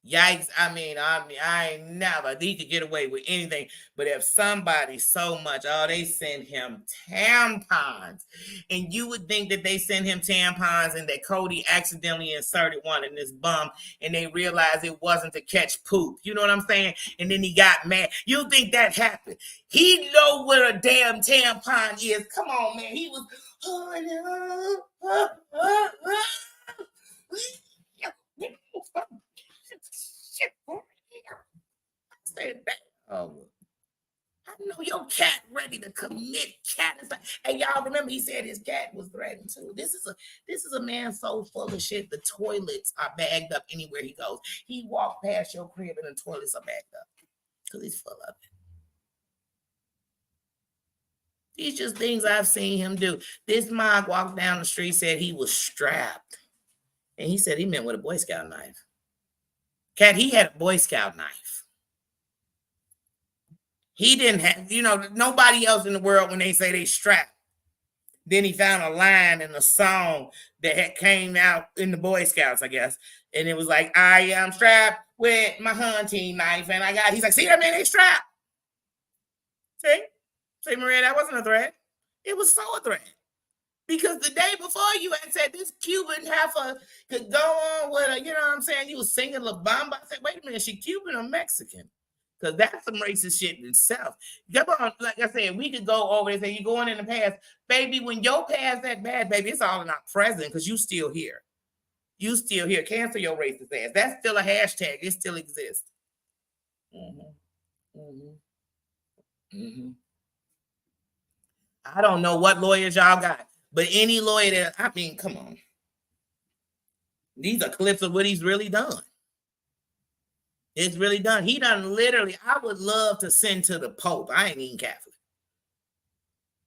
Yikes. I ain't never. He could get away with anything. But if somebody so much, they send him tampons. And you would think that they send him tampons and that Cody accidentally inserted one in his bum and they realized it wasn't to catch poop. You know what I'm saying? And then he got mad. You think that happened? He know what a damn tampon is. Come on, man. He was, I know your cat ready to commit cat. And y'all remember he said his cat was threatened too. This is a man so full of shit. The toilets are bagged up anywhere he goes. He walked past your crib and the toilets are bagged up because he's full of it. These just things I've seen him do. This mom walked down the street, said he was strapped. And he said he meant with a Boy Scout knife. Cat, he had a Boy Scout knife. He didn't have, nobody else in the world when they say they strapped. Then he found a line in a song that had came out in the Boy Scouts, I guess. And it was like, I am strapped with my hunting knife. And he's like, see that man, they strapped. See, Maria, that wasn't a threat. It was so a threat. Because the day before you had said this Cuban heifer could go on with a, you know what I'm saying? You was singing La Bamba. I said, wait a minute, she Cuban or Mexican? Because that's some racist shit in itself. Come on, like I said, we could go over and say, you're going in the past. Baby, when your past that bad, baby, it's all in our present because you still here. You still here. Cancel your racist ass. That's still a hashtag. It still exists. I don't know what lawyers y'all got, but any lawyer that, come on. These are clips of what he's really done. It's really done. He done literally, I would love to send to the Pope. I ain't even Catholic.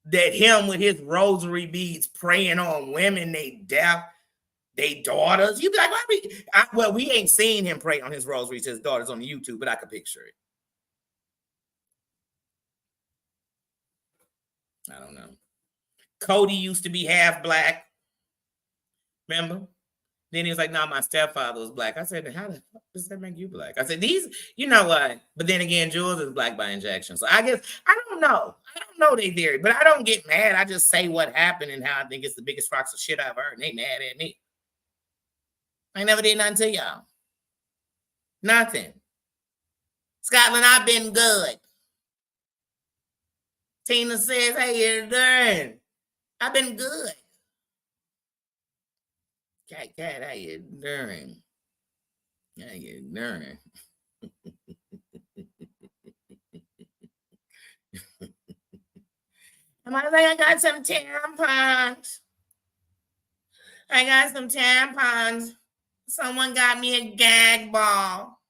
That him with his rosary beads praying on women, they daughters. You be like, we ain't seen him pray on his rosary to his daughters on YouTube, but I could picture it. I don't know. Cody used to be half black. Remember? Then he was like, no, my stepfather was black. I said, how the fuck does that make you black? I said, you know what? But then again, Jules is black by injection. So I guess, I don't know. I don't know their theory, but I don't get mad. I just say what happened and how I think it's the biggest rocks of shit I've heard. And they mad at me. I never did nothing to y'all. Nothing. Scotland, I've been good. Tina says, hey, you're doing. I've been good. Cat, how you doing? How you doing? I got some tampons. I got some tampons. Someone got me a gag ball.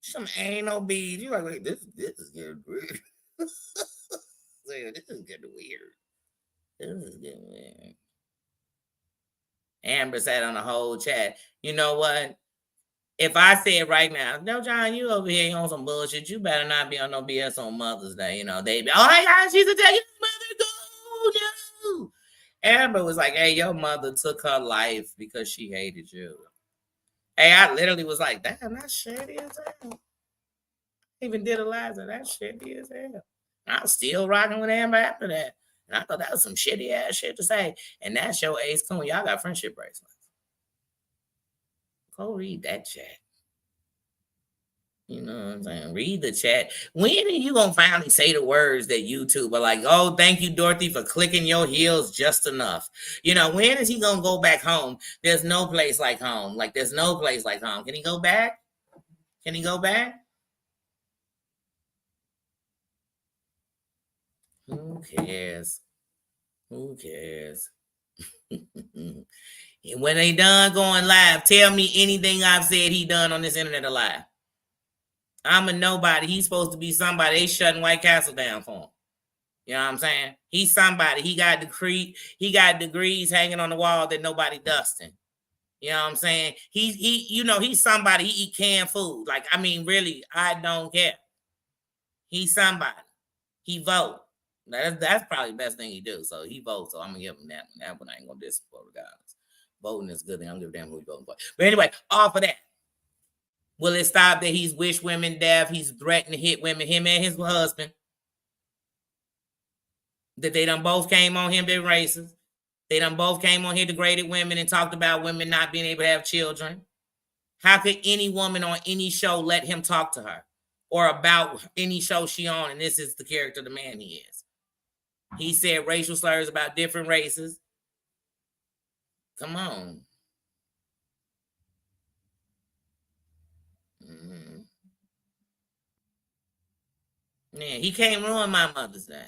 Some anal beads. You're like, wait, this is getting weird. This is getting weird. This is getting weird. Amber said on the whole chat, you know what? If I said right now, no, John, you over here on some bullshit, you better not be on no BS on Mother's Day. They be, oh my God, she's a day, mother, go, no. Amber was like, hey, your mother took her life because she hated you. Hey, I literally was like, damn, that's shady as hell. Even did Eliza, that's shady as hell. I was still rocking with Amber after that. And I thought that was some shitty ass shit to say. And that's your ace coon. Y'all got friendship bracelets. Go read that chat. You know what I'm saying? Read the chat. When are you gonna finally say the words that YouTube are like, oh, thank you, Dorothy, for clicking your heels just enough? You know, when is he gonna go back home? There's no place like home. Like, there's no place like home. Can he go back? Can he go back? Who cares? Who cares? When they done going live, tell me anything I've said he done on this internet alive. I'm a nobody. He's supposed to be somebody. They shutting White Castle down for him. You know what I'm saying? He's somebody. He got degrees hanging on the wall that nobody dusting. You know what I'm saying? He's somebody. He eat canned food. Like, I mean, really, I don't care. He's somebody. He vote. That's probably the best thing he do. So he votes. So I'm gonna give him that one. That one I ain't gonna disappoint regardless. Voting is good. I don't give a damn who he voting for. But anyway, off of that. Will it stop that he's wished women death? He's threatened to hit women, him and his husband. That they done both came on him being racist. They done both came on here, degraded women, and talked about women not being able to have children. How could any woman on any show let him talk to her or about any show she on? And this is the character, the man he is. He said racial slurs about different races. Come on. Mm-hmm. Yeah, he can't ruin my Mother's Day.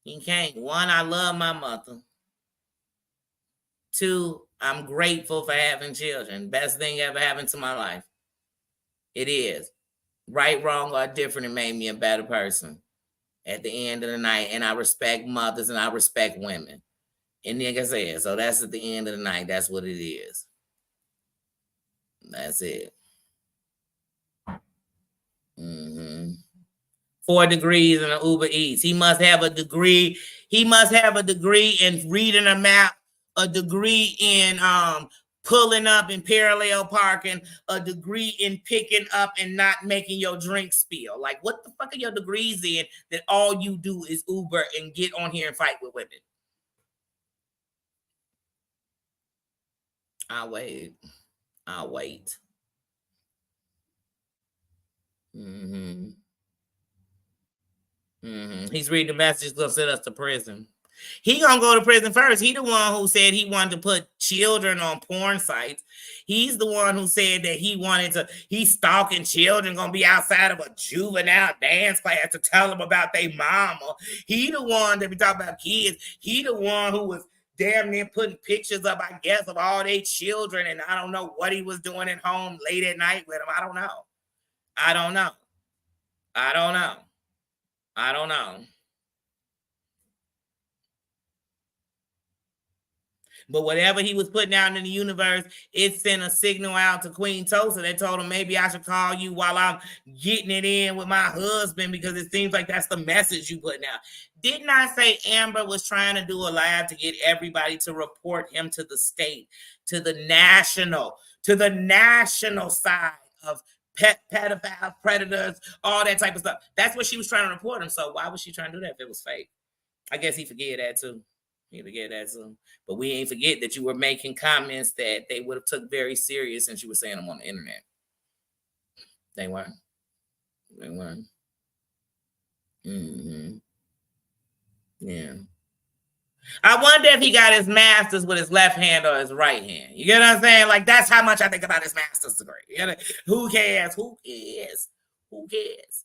He can't. One, I love my mother. Two, I'm grateful for having children. Best thing ever happened to my life. It is. Right, wrong, or different, it made me a better person at the end of the night. And I respect mothers and I respect women. And like I said, so that's at the end of the night. That's what it is. That's it. Mm-hmm. 4 degrees in an Uber Eats. He must have a degree. He must have a degree in reading a map, a degree in pulling up and parallel parking, a degree in picking up and not making your drink spill. Like, what the fuck are your degrees in that all you do is Uber and get on here and fight with women? I'll wait. I'll wait. Mm-hmm. Mm-hmm. He's reading the message gonna send us to prison. He gonna go to prison first. He the one who said he wanted to put children on porn sites. He's the one who said that he's stalking children, gonna be outside of a juvenile dance class to tell them about their mama. He the one that be talking about kids. He the one who was damn near putting pictures up, I guess, of all their children, and I don't know what he was doing at home late at night with them. I don't know. I don't know. I don't know. I don't know. But whatever he was putting out in the universe, it sent a signal out to Queen Tosa. They told him maybe I should call you while I'm getting it in with my husband because it seems like that's the message you putting out. Didn't I say Amber was trying to do a live to get everybody to report him to the state, to the national side of pedophiles, predators, all that type of stuff? That's what she was trying to report him. So why was she trying to do that if it was fake? I guess he forget that too. He forget that too. But we ain't forget that you were making comments that they would have took very serious since you were saying them on the internet. They weren't. They weren't. Mm-hmm. Yeah. I wonder if he got his master's with his left hand or his right hand. You get what I'm saying? Like, that's how much I think about his master's degree. You know? Who cares? Who cares? Who cares?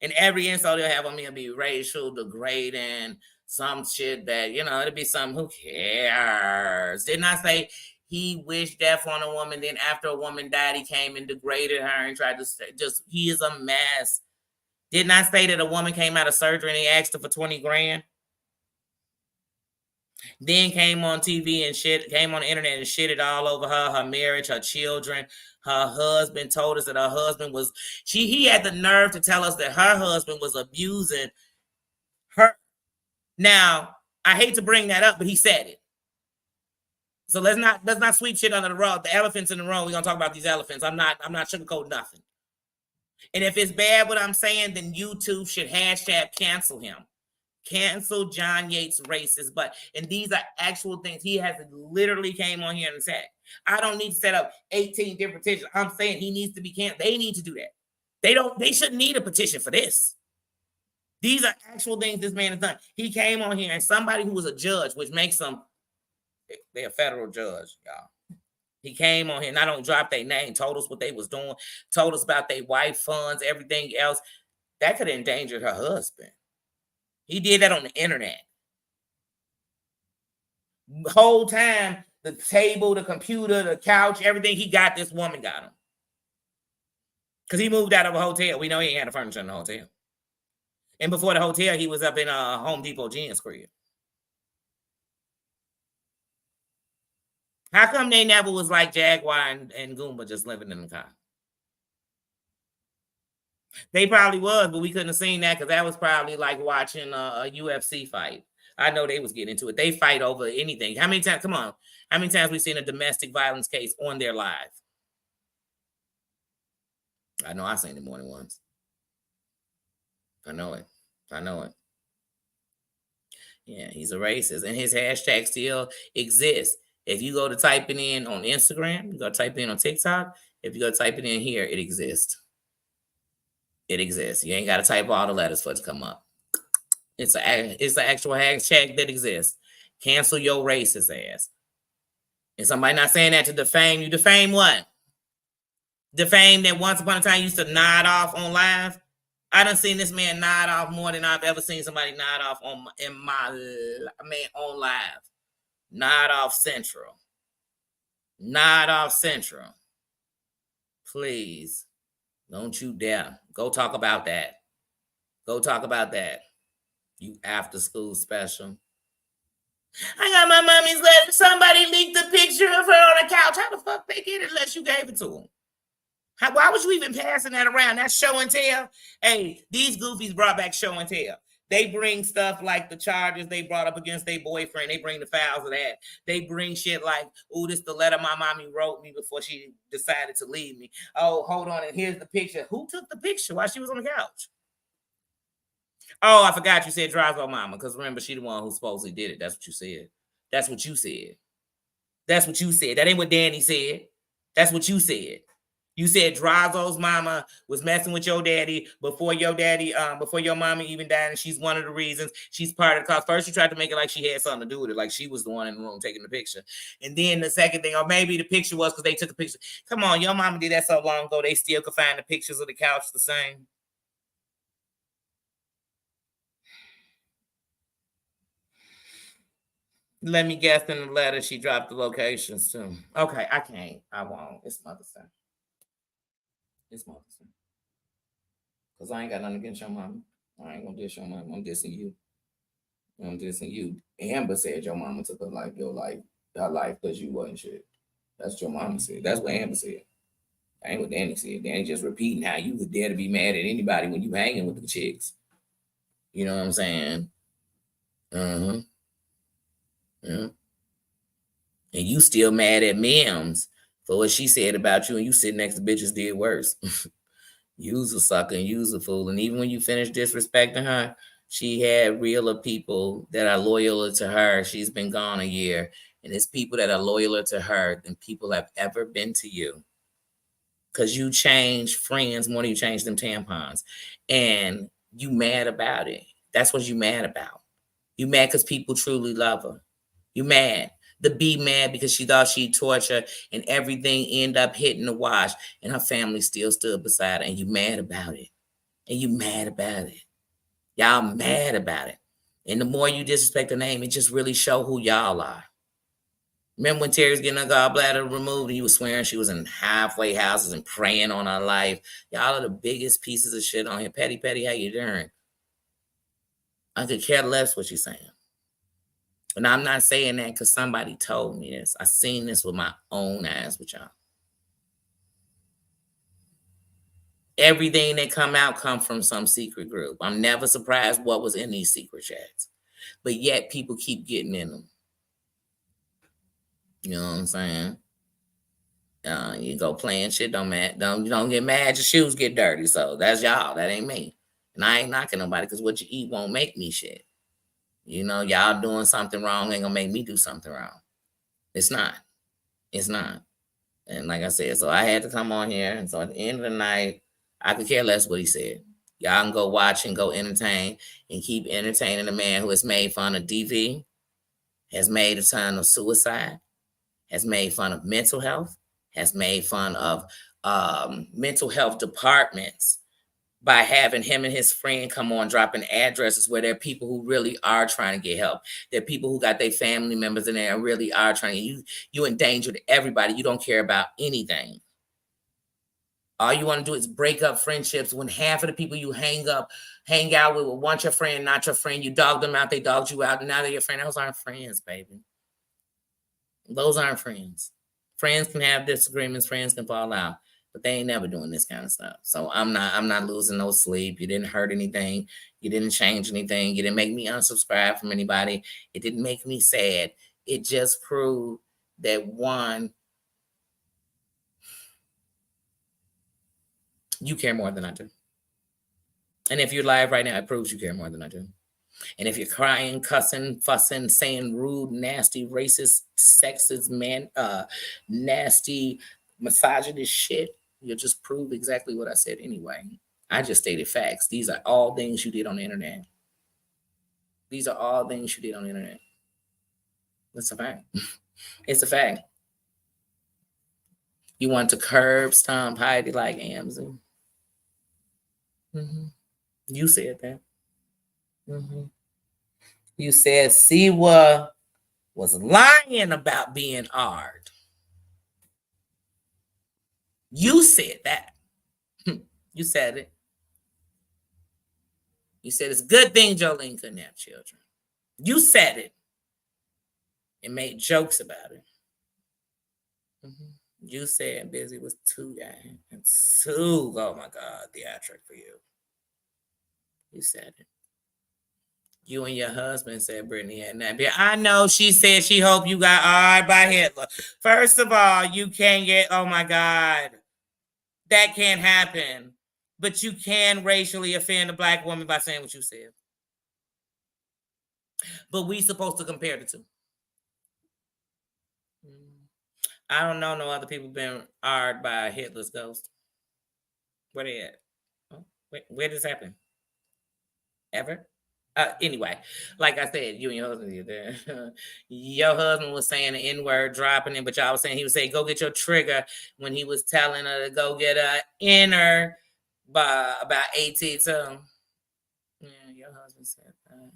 And every insult they'll have on me will be racial, degrading, some shit that, it'll be something, who cares? Didn't I say he wished death on a woman, then after a woman died, he came and degraded her and tried to say, he is a mess. Didn't I say that a woman came out of surgery and he asked her for 20 grand? Then came on TV and came on the internet and shitted all over her marriage, her children. Her husband told us that her husband was, he had the nerve to tell us that her husband was abusing her. Now, I hate to bring that up, but he said it. So let's not sweep shit under the rug. The elephants in the room, we're gonna talk about these elephants. I'm not sugarcoating nothing. And if it's bad what I'm saying, then YouTube should hashtag cancel him. Cancel John Yates racist. And these are actual things. He has literally came on here and said, I don't need to set up 18 different petitions. I'm saying he needs to be canceled. They need to do that. They shouldn't need a petition for this. These are actual things this man has done. He came on here and somebody who was a judge, which makes them, they're a federal judge, y'all. He came on here, not only dropped their name, told us what they was doing, told us about their wife funds, everything else. That could have endangered her husband. He did that on the internet. The whole time, the table, the computer, the couch, everything, he got this woman got him. Because he moved out of a hotel. We know he ain't had a furniture in the hotel. And before the hotel, he was up in Home Depot Jen's crib. How come they never was like Jaguar and Goomba just living in the car? They probably was, but we couldn't have seen that because that was probably like watching a UFC fight. I know they was getting into it. They fight over anything. How many times? Come on. How many times we seen a domestic violence case on their live? I know I seen it more than once. I know it. Yeah, he's a racist, and his hashtag still exists. If you go to type it in on Instagram, you go type it in on TikTok. If you go type it in here, it exists. It exists. You ain't got to type all the letters for it to come up. It's an actual hashtag that exists. Cancel your racist ass. And somebody not saying that to defame you. Defame what? Defame that once upon a time used to nod off on live. I done seen this man nod off more than I've ever seen somebody nod off on live. Nod off Central. Nod off Central. Please. Don't you dare. Go talk about that. Go talk about that. You after school special. I got my mommy's letter. Somebody leaked a picture of her on the couch. How the fuck they get it unless you gave it to them? Why was you even passing that around? That's show and tell. Hey, these goofies brought back show and tell. They bring stuff like the charges they brought up against their boyfriend. They bring the files of that. They bring shit like, oh, this the letter my mommy wrote me before she decided to leave me. Oh, hold on, and here's the picture. Who took the picture while she was on the couch? Oh, I forgot you said Drizo mama, because remember, she the one who supposedly did it. That's what you said. That's what you said. That's what you said. That ain't what Danny said. That's what you said. You said Drazo's mama was messing with your daddy before your mama even died, and she's one of the reasons. She's part of the cause. First, you tried to make it like she had something to do with it, like she was the one in the room taking the picture. And then the second thing, or maybe the picture was because they took a picture. Come on, your mama did that so long ago, they still could find the pictures of the couch the same. Let me guess, in the letter, she dropped the locations too. Okay, I can't. I won't. It's Mother's Day. It's Mother's Day. Because I ain't got nothing against your mama. I ain't going to diss your mama. I'm dissing you. I'm dissing you. Amber said your mama took her life because you wasn't shit. That's what your mama said. That's what Amber said. That ain't what Danny said. Danny just repeating how you would dare to be mad at anybody when you hanging with the chicks. You know what I'm saying? Uh-huh. Yeah. And you still mad at Mims for what she said about you, and you sitting next to bitches did worse. You's a sucker and you's a fool. And even when you finish disrespecting her, she had realer people that are loyaler to her. She's been gone a year. And it's people that are loyaler to her than people have ever been to you. Because you change friends more than you change them tampons. And you mad about it. That's what you mad about. You mad because people truly love her. You mad. The B mad because she thought she'd torture and everything end up hitting the wash and her family still stood beside her, and you mad about it. And you mad about it. Y'all mad about it. And the more you disrespect the name, it just really show who y'all are. Remember when Terry was getting her gallbladder removed and you was swearing she was in halfway houses and praying on her life? Y'all are the biggest pieces of shit on here. Petty, how you doing? I could care less what you're saying. And I'm not saying that because somebody told me this. I seen this with my own eyes with y'all. Everything that come out come from some secret group. I'm never surprised what was in these secret chats. But yet people keep getting in them. You know what I'm saying? You go playing shit, don't get mad, your shoes get dirty. So that's y'all. That ain't me. And I ain't knocking nobody because what you eat won't make me shit. You know, y'all doing something wrong ain't gonna make me do something wrong. It's not. It's not. And like I said, so I had to come on here. And so at the end of the night, I could care less what he said. Y'all can go watch and go entertain and keep entertaining a man who has made fun of DV, has made a ton of suicide, has made fun of mental health, has made fun of mental health departments by having him and his friend come on dropping addresses where there are people who really are trying to get help. There are people who got their family members in there and really are trying to. You endangered everybody. You don't care about anything. All you want to do is break up friendships when half of the people you hang out with want your friend, not your friend. You dogged them out, they dogged you out, and now they're your friend. Those aren't friends, baby. Those aren't friends. Friends can have disagreements, friends can fall out, but they ain't never doing this kind of stuff. So I'm not losing no sleep. You didn't hurt anything. You didn't change anything. You didn't make me unsubscribe from anybody. It didn't make me sad. It just proved that one, you care more than I do. And if you're live right now, it proves you care more than I do. And if you're crying, cussing, fussing, saying rude, nasty, racist, sexist, nasty, misogynist shit, you'll just prove exactly what I said anyway. I just stated facts. These are all things you did on the internet. These are all things you did on the internet. That's a fact. It's a fact. You want to curb, stomp, Heidi like Amazon. Mm-hmm. You said that. Mm-hmm. You said Siwa was lying about being hard. You said that. You said it. You said it's a good thing Jolene couldn't have children. You said it and made jokes about it. Mm-hmm. You said Busy was too young and too, oh my God, theatric for you. You said it. You and your husband said Brittany had nappy. I know she said she hoped you got eyed by Hitler. First of all, you can't get, oh my God, that can't happen. But you can racially offend a black woman by saying what you said. But we supposed to compare the two. I don't know no other people been eyed by Hitler's ghost. Where they at? Oh, where does this happen? Ever? Anyway, like I said, you and your husband did that. Your husband was saying the N-word, dropping it, but y'all was saying he was saying, go get your trigger when he was telling her to go get a inner by about 18. So, yeah, your husband said that.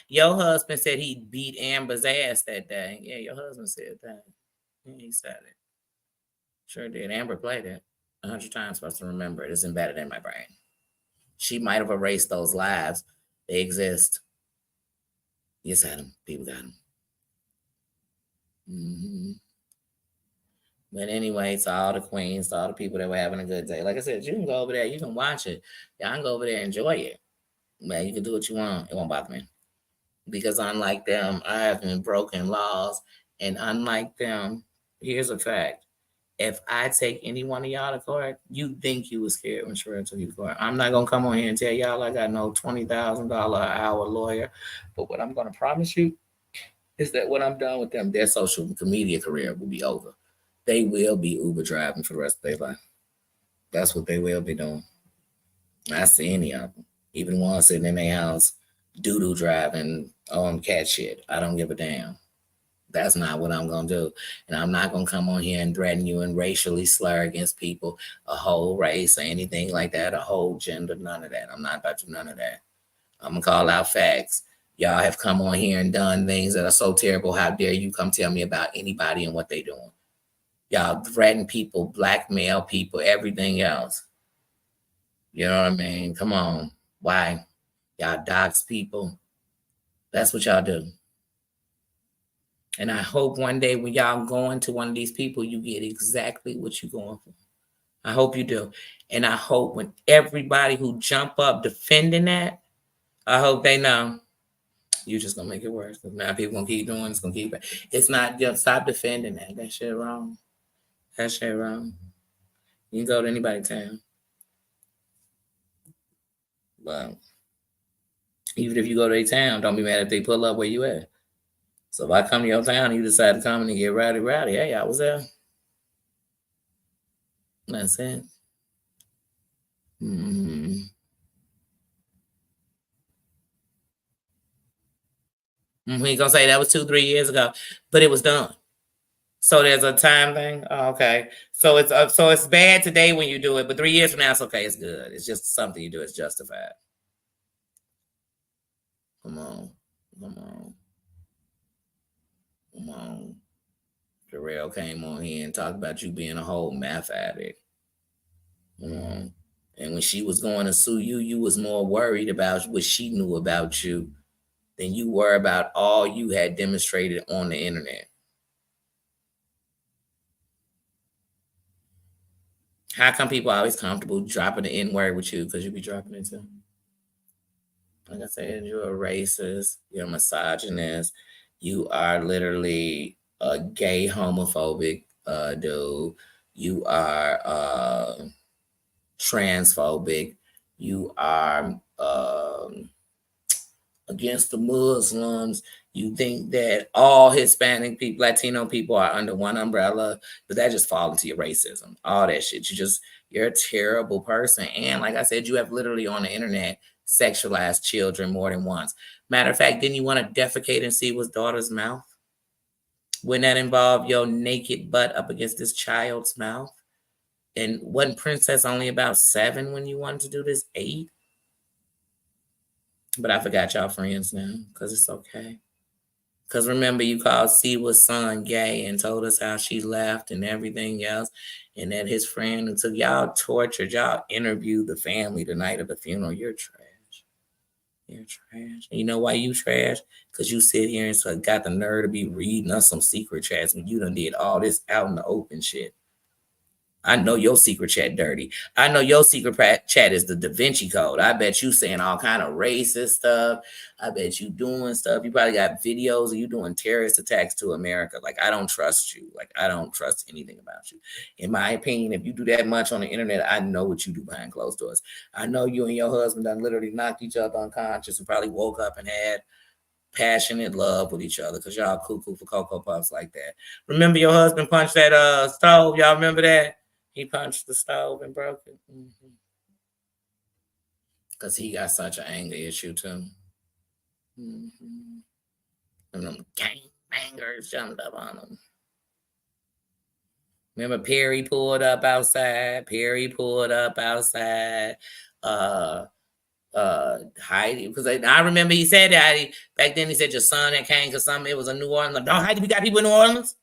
Your husband said he beat Amber's ass that day. Yeah, your husband said that. Yeah, he said it. Sure did. Amber played it 100 times. Supposed to remember it. It's embedded in my brain. She might have erased those lives. They exist. You said them. People got them. Mm-hmm. But anyway, to all the queens, to all the people that were having a good day. Like I said, you can go over there. You can watch it. Y'all can go over there and enjoy it. Man, you can do what you want. It won't bother me. Because unlike them, I have been broken laws. And unlike them, here's a fact. If I take any one of y'all to court, you think you was scared when Sherelle took you to court. I'm not gonna come on here and tell y'all I got no $20,000 an hour lawyer, but what I'm gonna promise you is that when I'm done with them, their social media career will be over. They will be Uber driving for the rest of their life. That's what they will be doing. I see any of them, even ones sitting in their house, doo-doo driving on cat shit. I don't give a damn. That's not what I'm going to do. And I'm not going to come on here and threaten you and racially slur against people, a whole race or anything like that, a whole gender, none of that. I'm not about to do none of that. I'm going to call out facts. Y'all have come on here and done things that are so terrible. How dare you come tell me about anybody and what they doing? Y'all threaten people, blackmail people, everything else. You know what I mean? Come on. Why? Y'all dox people. That's what y'all do. And I hope one day when y'all going to one of these people, you get exactly what you're going for. I hope you do. And I hope when everybody who jump up defending that, I hope they know you just going to make it worse. Because now people going to keep doing it. It's going to keep it. It's not just stop defending that. That shit wrong. That shit wrong. You can go to anybody's town. But even if you go to a town, don't be mad if they pull up where you at. So if I come to your town and you decide to come and get rowdy, hey, I was there. That's it. Mm-hmm. We ain't gonna say that was 2, 3 years ago, but it was done. So there's a time thing. Oh, okay. So it's bad today when you do it, but 3 years from now it's okay. It's good. It's just something you do. It's justified. Come on, come on, come on. Jarrell came on here and talked about you being a whole math addict. Come on. And when she was going to sue you, you was more worried about what she knew about you than you were about all you had demonstrated on the internet. How come people are always comfortable dropping the N word with you? Because you be dropping it too. Like I said, you're a racist, you're a misogynist, you are literally a gay homophobic dude, you are transphobic, you are against the Muslims. You think that all Hispanic people, Latino people are under one umbrella, but that just falls into your racism. All that shit. You're a terrible person. And like I said, you have literally on the internet sexualized children more than once. Matter of fact, didn't you want to defecate and see his daughter's mouth? Wouldn't that involve your naked butt up against this child's mouth? And wasn't Princess only about 7 when you wanted to do this? 8? But I forgot y'all friends now because it's okay. Because remember, you called Siwa's son gay and told us how she left and everything else. And that his friend who took y'all tortured, y'all interviewed the family the night of the funeral. You're trash. You're trash. And you know why you trash? Because you sit here and so got the nerve to be reading us some secret chats when you done did all this out in the open shit. I know your secret chat dirty. I know your secret chat is the Da Vinci Code. I bet you saying all kind of racist stuff. I bet you doing stuff. You probably got videos of you doing terrorist attacks to America. Like, I don't trust you. Like, I don't trust anything about you. In my opinion, if you do that much on the internet, I know what you do behind closed doors. I know you and your husband done literally knocked each other unconscious and probably woke up and had passionate love with each other because y'all cuckoo for Cocoa Puffs like that. Remember your husband punched that stove? Y'all remember that? He punched the stove and broke it. Because he got such an anger issue, too. Mm-hmm. And them gang bangers jumped up on him. Remember Perry pulled up outside? Heidi, because I remember he said that back then. He said your son that came because something, it was in New Orleans. Like, no, Heidi, we got people in New Orleans.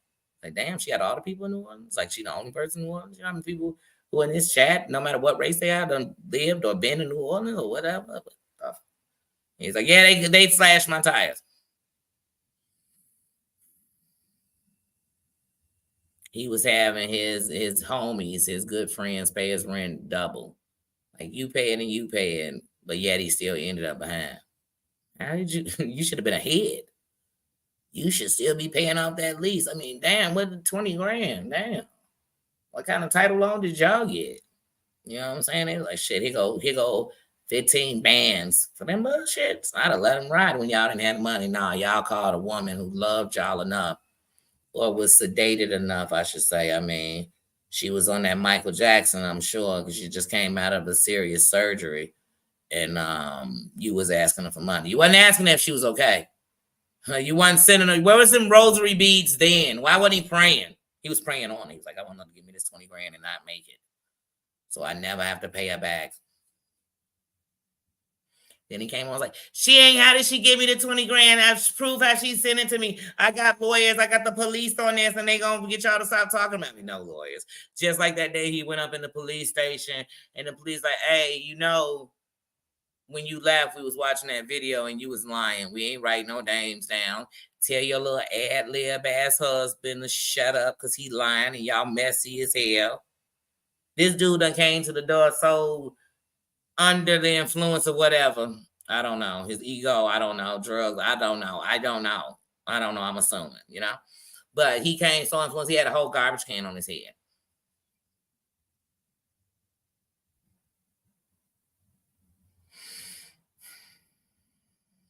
Like, damn, she had all the people in New Orleans. Like, she the only person in New Orleans. You know how many people who in this chat, no matter what race they are, done lived or been in New Orleans or whatever. He's like, yeah, they slashed my tires. He was having his homies, his good friends, pay his rent double. Like, you paying, but yet he still ended up behind. How did you? You should have been ahead. You should still be paying off that lease. I mean, damn, what the 20 grand? Damn. What kind of title loan did y'all get? You know what I'm saying? They like, shit, here go 15 bands for them bullshit. I'd have let them ride when y'all didn't have money. Nah, y'all called a woman who loved y'all enough, or was sedated enough, I should say. I mean, she was on that Michael Jackson, I'm sure, because she just came out of a serious surgery. And you was asking her for money. You wasn't asking her if she was okay. You wasn't sending her. Where was them rosary beads then? Why wasn't he praying? He was praying on it. He was like, I want her to give me this 20 grand and not make it, so I never have to pay her back. Then he came on, was like, she ain't, how did she give me the 20 grand? I've proved how she sent it to me. I got lawyers, I got the police on this, and they gonna get y'all to stop talking about me. No lawyers. Just like that day he went up in the police station, and the police like, hey, you know, when you left, we was watching that video and you was lying. We ain't writing no names down. Tell your little ad-lib ass husband to shut up because he lying and y'all messy as hell. This dude done came to the door so under the influence of whatever. I don't know. His ego, I don't know. Drugs, I don't know. I'm assuming, you know. But he came so influenced, he had a whole garbage can on his head.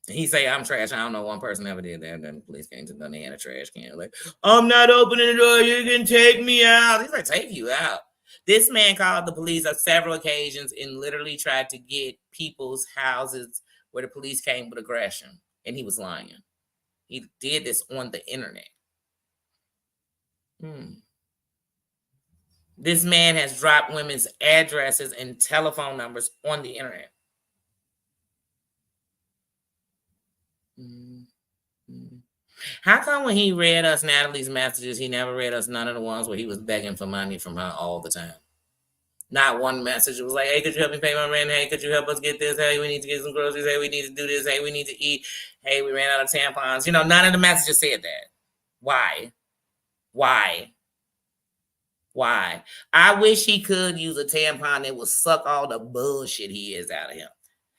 He say, I'm trash. I don't know one person ever did that. Then the police came to them, they had a trash can. Like, I'm not opening the door. You can take me out. He's like, take you out. This man called the police on several occasions and literally tried to get people's houses where the police came with aggression, and he was lying. He did this on the internet. This man has dropped women's addresses and telephone numbers on the internet. How come when he read us Natalie's messages, he never read us none of the ones where he was begging for money from her all the time? Not one message. It was like, hey, could you help me pay my rent? Hey, could you help us get this? Hey, we need to get some groceries. Hey, we need to do this. Hey, we need to eat. Hey, we ran out of tampons. You know, none of the messages said that. Why? I wish he could use a tampon that would suck all the bullshit he is out of him.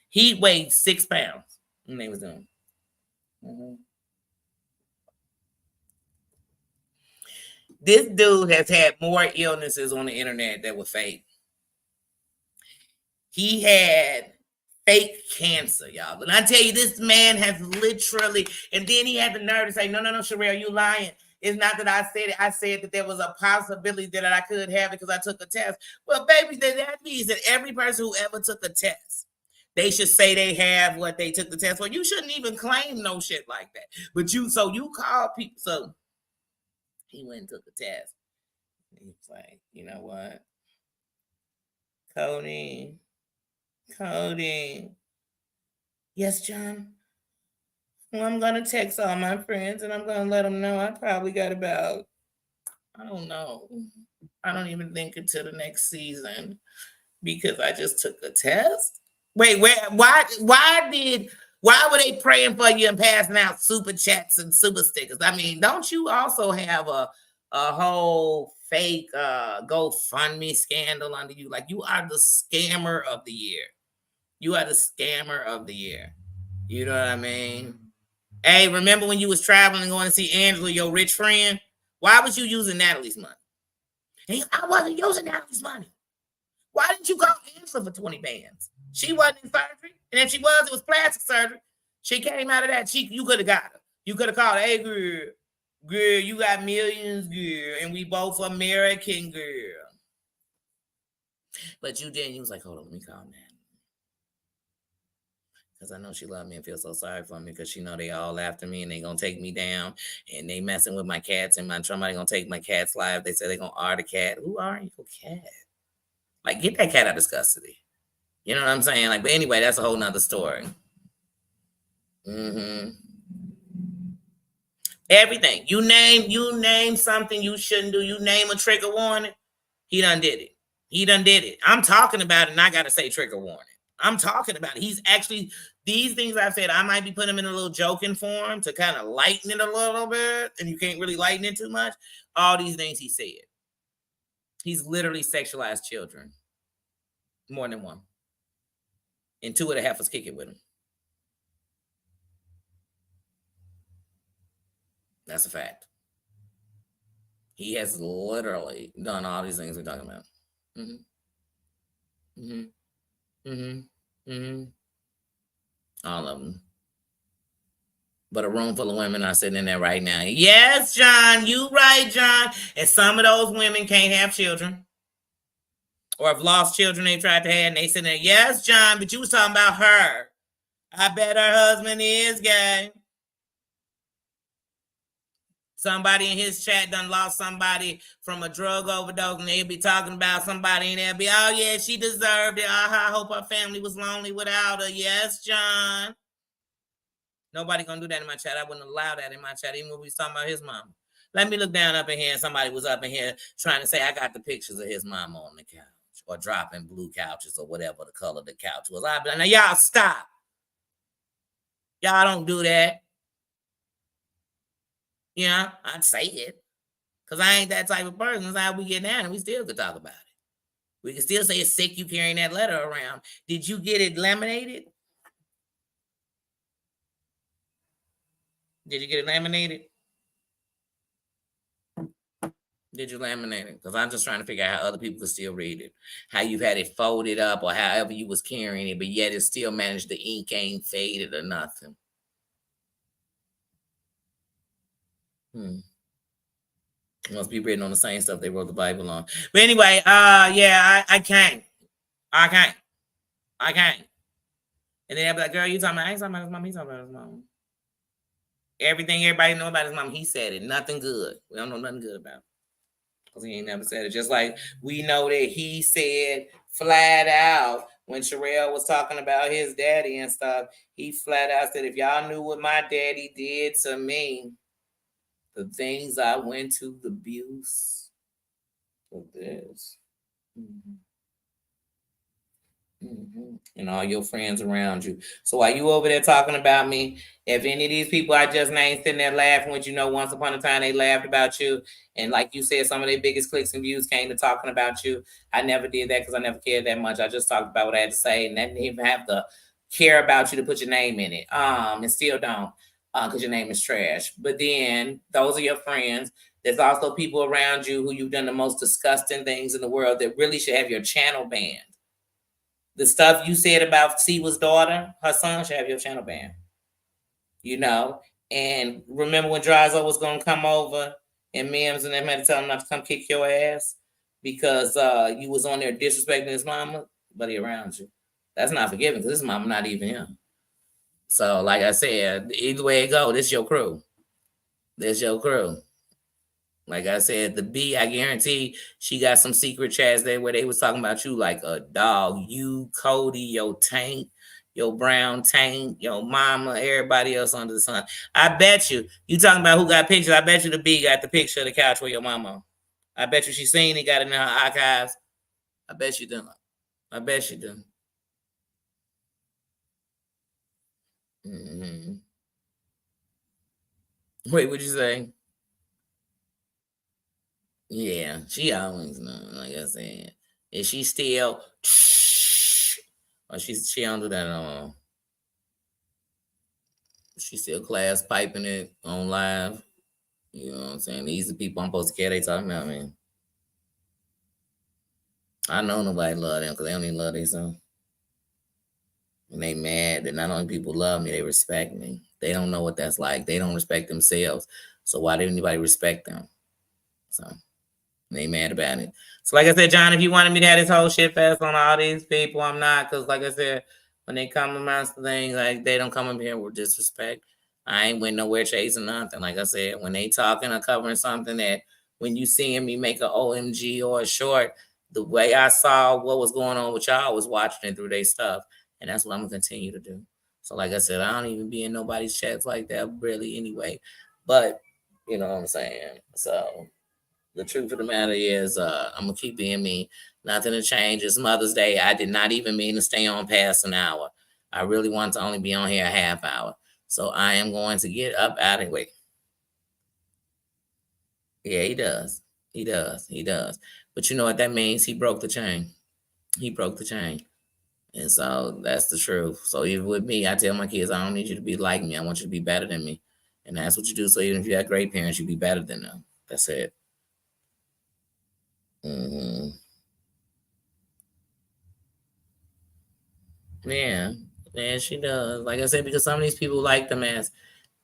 He weighed 6 pounds when they was doing. This dude has had more illnesses on the internet that were fake. He had fake cancer, y'all. But I tell you, this man has literally, and then he had the nerve to say, no, Sherelle, you lying. It's not that I said it. I said that there was a possibility that I could have it because I took a test. Well, baby, that means that every person who ever took a test, they should say they have what they took the test for. You shouldn't even claim no shit like that. But you call people. So he went and took the test. He was like, you know what? Cody. Yes, John. Well, I'm going to text all my friends and I'm going to let them know I probably got about, I don't know. I don't even think until the next season because I just took a test. Wait, why were they praying for you and passing out super chats and super stickers? I mean, don't you also have a whole fake GoFundMe scandal under you? Like, you are the scammer of the year. You are the scammer of the year. You know what I mean? Hey, remember when you was traveling going to see Angela, your rich friend? Why was you using Natalie's money? Hey, I wasn't using Natalie's money. Why didn't you call Angela for 20 bands? She wasn't in surgery. And if she was, it was plastic surgery. She came out of that. You could have got her. You could have called her, hey, girl, you got millions, girl. And we both American, girl. But you didn't. You was like, hold on, let me call Natalie. Because I know she loved me and feels so sorry for me because she know they all after me and they going to take me down and they messing with my cats and somebody going to take my cat's life. They said they going to R the cat. Who are your cat? Like, get that cat out of custody. You know what I'm saying? Like, but anyway, that's a whole nother story. Everything. You name something you shouldn't do. You name a trigger warning. He done did it. I'm talking about it and I got to say trigger warning. I'm talking about it. He's actually, these things I said, I might be putting him in a little joking form to kind of lighten it a little bit, and you can't really lighten it too much. All these things he said. He's literally sexualized children. More than one. And 2 of the heifers kick it with him. That's a fact. He has literally done all these things we're talking about. All of them. But a room full of women are sitting in there right now. Yes, John, you right, John. And some of those women can't have children. Or have lost children they tried to have, and they sitting there, yes, John, but you was talking about her. I bet her husband is gay. Somebody in his chat done lost somebody from a drug overdose, and they'll be talking about somebody, and they'll be, oh, yeah, she deserved it. I hope her family was lonely without her. Yes, John. Nobody gonna do that in my chat. I wouldn't allow that in my chat, even when we was talking about his mama. Let me look down up in here, and somebody was up in here trying to say, I got the pictures of his mama on the couch, or dropping blue couches, or whatever the color of the couch was. I'd be like, now, y'all stop. Y'all don't do that. Yeah, I'd say it. Because I ain't that type of person. That's how we get down, and we still could talk about it. We can still say it's sick you carrying that letter around. Did you get it laminated? Did you get it laminated? Did you laminate it? Because I'm just trying to figure out how other people could still read it. How you've had it folded up or however you was carrying it, but yet it still managed, the ink ain't faded or nothing. It must be written on the same stuff they wrote the Bible on. But anyway, yeah, I can't. I can't. I can't. And then they'll be like, girl, you talking about, I ain't talking about his mom, he's talking about his mom. Everything everybody know about his mom, he said it. Nothing good. We don't know nothing good about it. Because he ain't never said it. Just like we know that he said flat out when Sherelle was talking about his daddy and stuff, he flat out said, if y'all knew what my daddy did to me, the things I went to, the abuse of this. Mm-hmm. Mm-hmm. And all your friends around you. So while you over there talking about me, if any of these people I just named sitting there laughing with, once upon a time they laughed about you, and like you said, some of their biggest clicks and views came to talking about you. I never did that because I never cared that much. I just talked about what I had to say, and I didn't even have to care about you to put your name in it. And still don't, because your name is trash. But then those are your friends. There's also people around you who you've done the most disgusting things in the world that really should have your channel banned. The stuff you said about Siwa's daughter, her son should have your channel banned. And remember when Drazo was going to come over and Mims and them had to tell him not to come kick your ass because you was on there disrespecting his mama, but he around you. That's not forgiving because his mama not even him. So like I said, either way it go, this your crew. This your crew. Like I said, the B, I guarantee she got some secret chats there where they was talking about you like a dog. You, Cody, your Tank, your Brown Tank, your mama, everybody else under the sun. I bet you talking about who got pictures. I bet you the B got the picture of the couch with your mama. I bet you she seen it, got it in her archives. I bet you do. I bet you do. Mm-hmm. Wait, what'd you say? Yeah, she always know. Like I said, is she still? Or she don't do that no more. She still class piping it on live. You know what I'm saying? These are people I'm supposed to care they talking about, man. I know nobody love them because they don't even love themselves. And they mad that not only people love me, they respect me. They don't know what that's like. They don't respect themselves. So why did anybody respect them? So they mad about it. So like I said, John, if you wanted me to have this whole shit fast on all these people, I'm not. Because like I said, when they come amongst the things, like they don't come up here with disrespect. I ain't went nowhere chasing nothing. Like I said, when they talking or covering something that when you seeing me make an OMG or a short, the way I saw what was going on with y'all was watching it through their stuff. And that's what I'm going to continue to do. So like I said, I don't even be in nobody's chats like that really anyway. But, you know what I'm saying? So the truth of the matter is, I'm gonna keep being me. Nothing to change. It's Mother's Day. I did not even mean to stay on past an hour. I really want to only be on here a half hour. So I am going to get up out of the way. Yeah, he does. He does. He does. But you know what that means? He broke the chain. He broke the chain. And so that's the truth. So even with me, I tell my kids, I don't need you to be like me. I want you to be better than me. And that's what you do. So even if you have great parents, you be better than them. That's it. Mm-hmm. Yeah, yeah, she does. Like I said, because some of these people like them as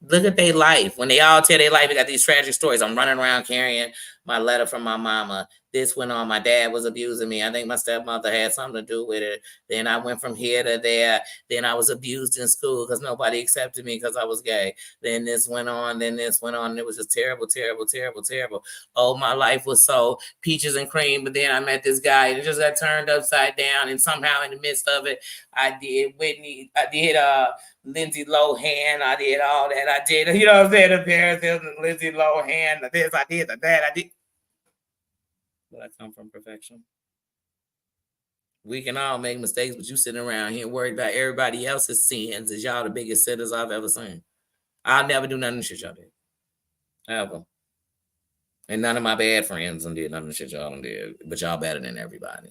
look at their life. When they all tell their life, they got these tragic stories. I'm running around carrying my letter from my mama. This went on. My dad was abusing me. I think my stepmother had something to do with it. Then I went from here to there. Then I was abused in school because nobody accepted me because I was gay. Then this went on. Then this went on. And it was just terrible, terrible, terrible, terrible. Oh, my life was so peaches and cream. But then I met this guy and it just got turned upside down. And somehow in the midst of it, I did Whitney. I did Lindsay Lohan. I did all that. I did, you know what I'm saying? The Paris Hilton, Lindsay Lohan, this, I did, that, I did. But I come from perfection. We can all make mistakes, but you sitting around here worried about everybody else's sins as y'all the biggest sinners I've ever seen. I'll never do none of the shit y'all did. Ever. And none of my bad friends did none of the shit y'all did. But y'all better than everybody.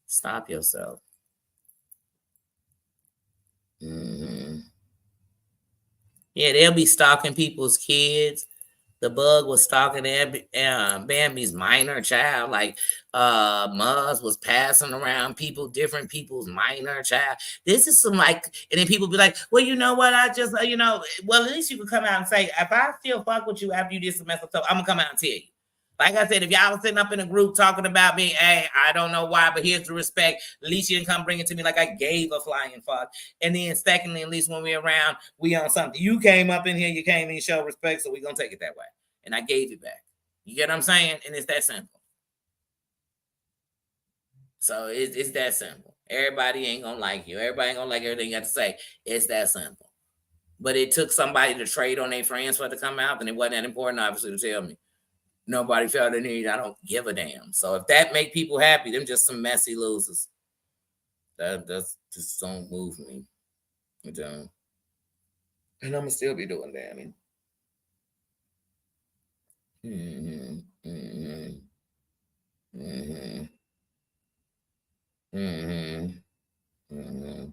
Stop yourself. Mm-hmm. Yeah, they'll be stalking people's kids. The bug was stalking Bambi's minor child. Like Muzz was passing around different people's minor child. This is some like, and then people be like, well, you know what? I just, well, at least you can come out and say, if I still fuck with you after you did some messed up stuff, I'm gonna come out and tell you. Like I said, if y'all was sitting up in a group talking about me, hey, I don't know why, but here's the respect. At least you didn't come bring it to me like I gave a flying fuck. And then secondly, at least when we're around, we on something. You came up in here, you came in, show respect, so we're going to take it that way. And I gave it back. You get what I'm saying? And it's that simple. So it's that simple. Everybody ain't going to like you. Everybody ain't going to like everything you got to say. It's that simple. But it took somebody to trade on their friends for it to come out, and it wasn't that important, obviously, to tell me. Nobody felt the need. I don't give a damn. So if that make people happy, them just some messy losers. That just don't move me. It don't. And I'm gonna still be doing that. I mean, mm-hmm, mm-hmm, mm-hmm, mm-hmm, mm-hmm.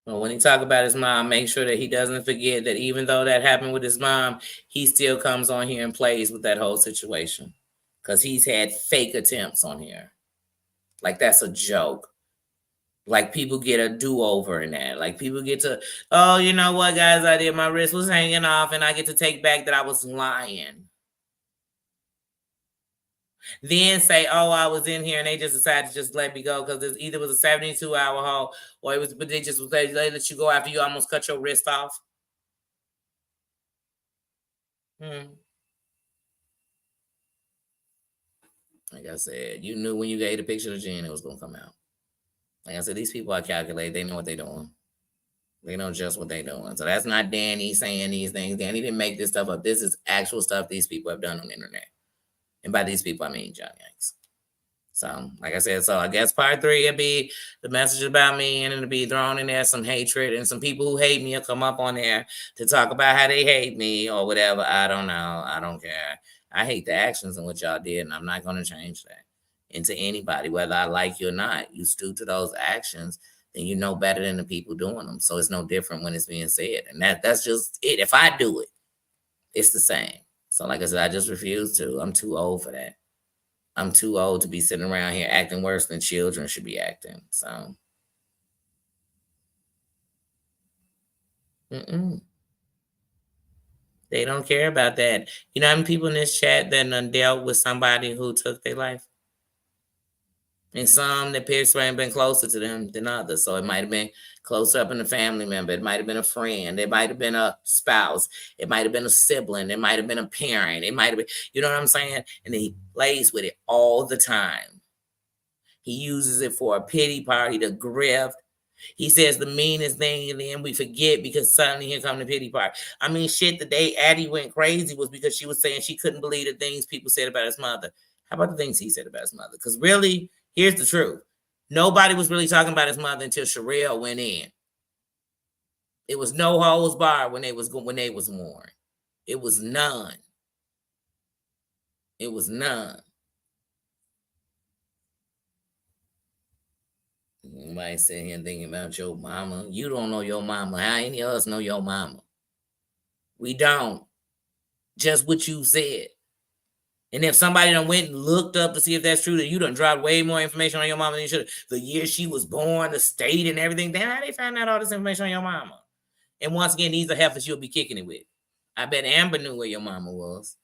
But when he talk about his mom, make sure that he doesn't forget that even though that happened with his mom, he still comes on here and plays with that whole situation. Because he's had fake attempts on here. Like that's a joke. Like people get a do-over in that. Like people get to, oh, you know what, guys, I did, my wrist was hanging off and I get to take back that I was lying. Then say, oh, I was in here and they just decided to just let me go because it either was a 72-hour hold or it was, but they just they let you go after you almost cut your wrist off. Like I said, you knew when you gave the picture to Jen it was gonna come out. Like I said, these people are calculated. They know what they're doing. They know just what they're doing. So that's not Danny saying these things. Danny didn't make this stuff up. This is actual stuff these people have done on the internet. And by these people, I mean John Yanks. So, like I said, so I guess part 3 will be the message about me, and it'll be thrown in there some hatred, and some people who hate me will come up on there to talk about how they hate me or whatever. I don't know. I don't care. I hate the actions and what y'all did, and I'm not going to change that. And to anybody, whether I like you or not, you stoop to those actions, then you know better than the people doing them. So it's no different when it's being said. And that's just it. If I do it, it's the same. So, like I said, I just refuse to. I'm too old for that. I'm too old to be sitting around here acting worse than children should be acting. So, they don't care about that. You know how many people in this chat that dealt with somebody who took their life? And some that appears to have been closer to them than others. So it might have been closer up in a family member. It might have been a friend. It might have been a spouse. It might have been a sibling. It might have been a parent. It might have been, you know what I'm saying? And then he plays with it all the time. He uses it for a pity party, to grift. He says the meanest thing, and then we forget because suddenly here come the pity party. I mean, shit, the day Addie went crazy was because she was saying she couldn't believe the things people said about his mother. How about the things he said about his mother? Because really, here's the truth. Nobody was really talking about his mother until Sherelle went in. It was no holds barred when they was warned. It was none. It was none. Nobody sitting here thinking about your mama. You don't know your mama. How any of us know your mama? We don't. Just what you said. And if somebody done went and looked up to see if that's true, then you done dropped way more information on your mama than you should. The year she was born, the state and everything. Then how they find out all this information on your mama? And once again, these are heifers you'll be kicking it with. I bet Amber knew where your mama was.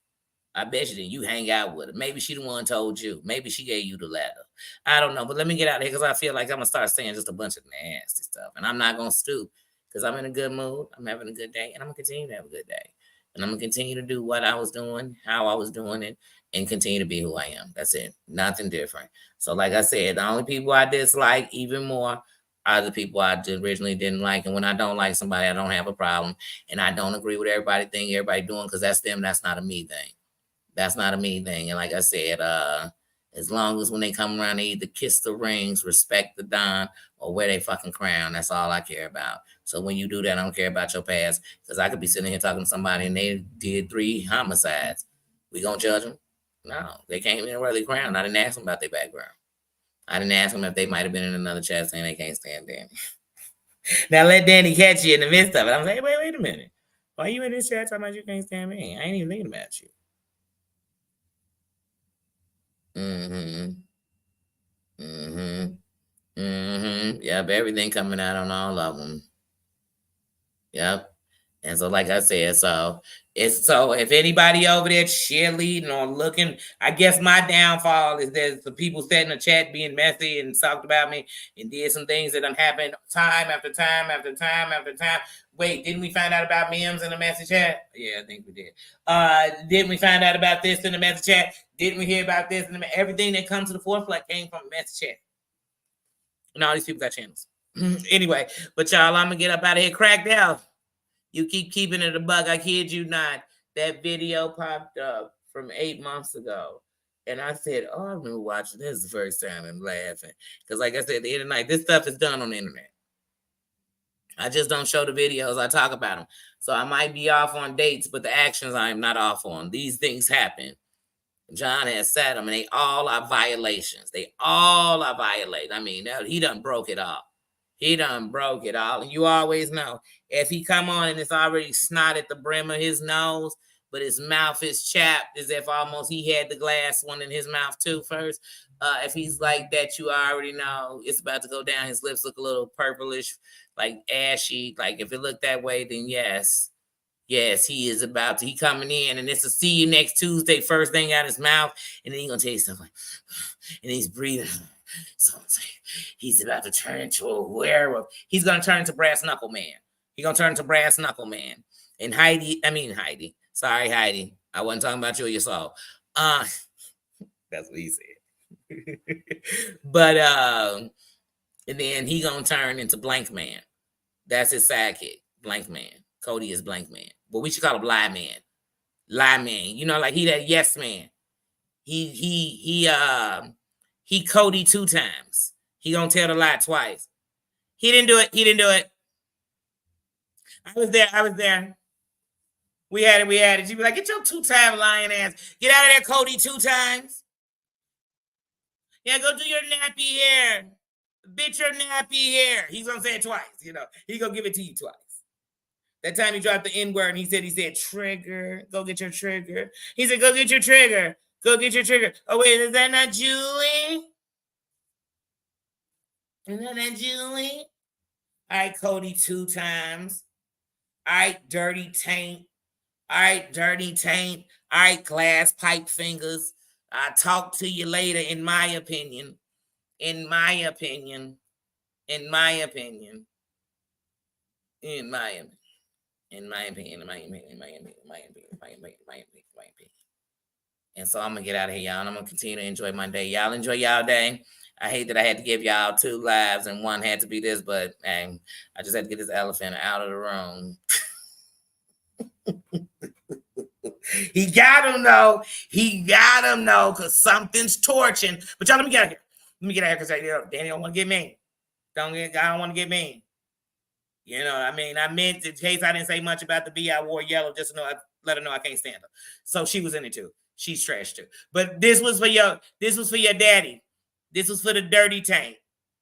I bet you did. You hang out with her. Maybe she the one told you. Maybe she gave you the letter. I don't know. But let me get out of here because I feel like I'm going to start saying just a bunch of nasty stuff. And I'm not going to stoop because I'm in a good mood. I'm having a good day. And I'm going to continue to have a good day. And I'm going to continue to do what I was doing, how I was doing it, and continue to be who I am. That's it. Nothing different. So like I said, the only people I dislike even more are the people I originally didn't like. And when I don't like somebody, I don't have a problem. And I don't agree with everybody doing because that's them. That's not a me thing. That's not a me thing. And like I said, as long as when they come around, they either kiss the rings, respect the Don, or wear their fucking crown. That's all I care about. So when you do that, I don't care about your past. Because I could be sitting here talking to somebody and they did 3 homicides. We gonna judge them? No. They came in and wear their crown. I didn't ask them about their background. I didn't ask them if they might have been in another chat saying they can't stand Danny. Now let Danny catch you in the midst of it. I'm like, wait a minute. Why you in this chat talking about you can't stand me? I ain't even thinking about you. Yep, everything coming out on all of them. Yep. And so, like I said, so if anybody over there cheerleading or looking, I guess my downfall is there's the people sat in the chat being messy and talked about me and did some things that done happened time after time after time after time. Wait, didn't we find out about memes in the message chat? Yeah, I think we did. Didn't we find out about this in the message chat? Didn't we hear about this? Everything that comes to the forefront came from the message chat. And all these people got channels. Anyway, but y'all, I'm gonna get up out of here. Cracked out. You keep keeping it a buck. I kid you not. That video popped up from 8 months ago. And I said, oh, I remember watching this the first time and laughing. Because like I said, at the end of the night, this stuff is done on the internet. I just don't show the videos. I talk about them. So I might be off on dates, but the actions I am not off on. These things happen. John has said them, and they all are violations. They all are violations. I mean, he done broke it all. He done broke it all. And you always know, if he come on and it's already snot at the brim of his nose, but his mouth is chapped as if almost he had the glass one in his mouth too first. If he's like that, you already know it's about to go down. His lips look a little purplish, like ashy. Like if it looked that way, then yes. Yes, he is about to. He coming in, and it's a see you next Tuesday. First thing out his mouth, and then he's gonna tell you stuff like, and he's breathing. So he's about to turn into a werewolf. He's gonna turn into Brass Knuckle Man. He's gonna turn into Brass Knuckle Man. And Heidi. Sorry, Heidi. I wasn't talking about you or your soul. That's what he said. But and then he gonna turn into Blank Man. That's his sidekick, Blank Man. Cody is Blank Man. But we should call him Lie Man. Lie Man. You know, like he that yes man. He Cody 2 times. He gonna tell the lie twice. He didn't do it. I was there. We had it. You be like, get your 2-time lying ass. Get out of there, Cody, 2 times. Yeah, go do your nappy hair. Bitch, your nappy hair. He's gonna say it twice, you know. He gonna give it to you twice. That time he dropped the N-word and he said, trigger. Go get your trigger. He said, go get your trigger. Go get your trigger. Oh, wait, is that not Julie? Is that not Julie? All right, Cody 2 times. All right, dirty taint. All right, dirty taint. All right, glass pipe fingers. I'll talk to you later, in my opinion. In my opinion. And so I'm gonna get out of here, y'all, and I'm gonna continue to enjoy my day. Y'all enjoy y'all day. I hate that I had to give y'all 2 lives and one had to be this, but I just had to get this elephant out of the room. He got him though. Because something's torching. But y'all, let me get out of here. Because Danny don't want to get mean. I don't want to get mean. You know, I mean, I meant in case I didn't say much about the B, I wore yellow just to know, let her know I can't stand her. So she was in it too. She's trash too. But this was for your daddy. This was for the dirty tank.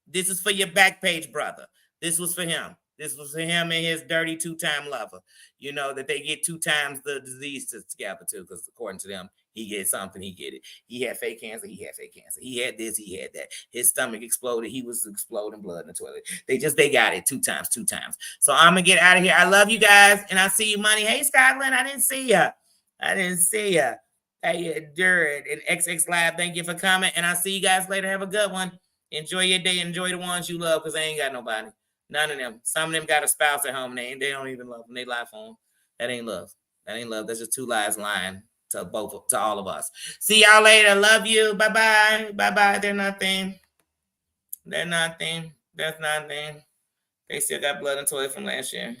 This is for your back page brother. This was for him. This was for him and his dirty 2-time lover. You know, that they get 2 times the disease together too, because according to them, he gets something, he get it. He had fake cancer, he had fake cancer. He had this, he had that. His stomach exploded, he was exploding blood in the toilet. They got it 2 times. So I'm gonna get out of here. I love you guys, and I'll see you Monday. Hey, Scotland, I didn't see ya. Hey, Durin and XX Live, thank you for coming, and I'll see you guys later. Have a good one. Enjoy your day. Enjoy the ones you love, because they ain't got nobody. None of them. Some of them got a spouse at home. They don't even love them. They lie for them. That ain't love. That's just 2 lies lying to all of us. See y'all later. Love you. Bye-bye. Bye-bye. They're nothing. That's nothing. They still got blood and toilet from last year.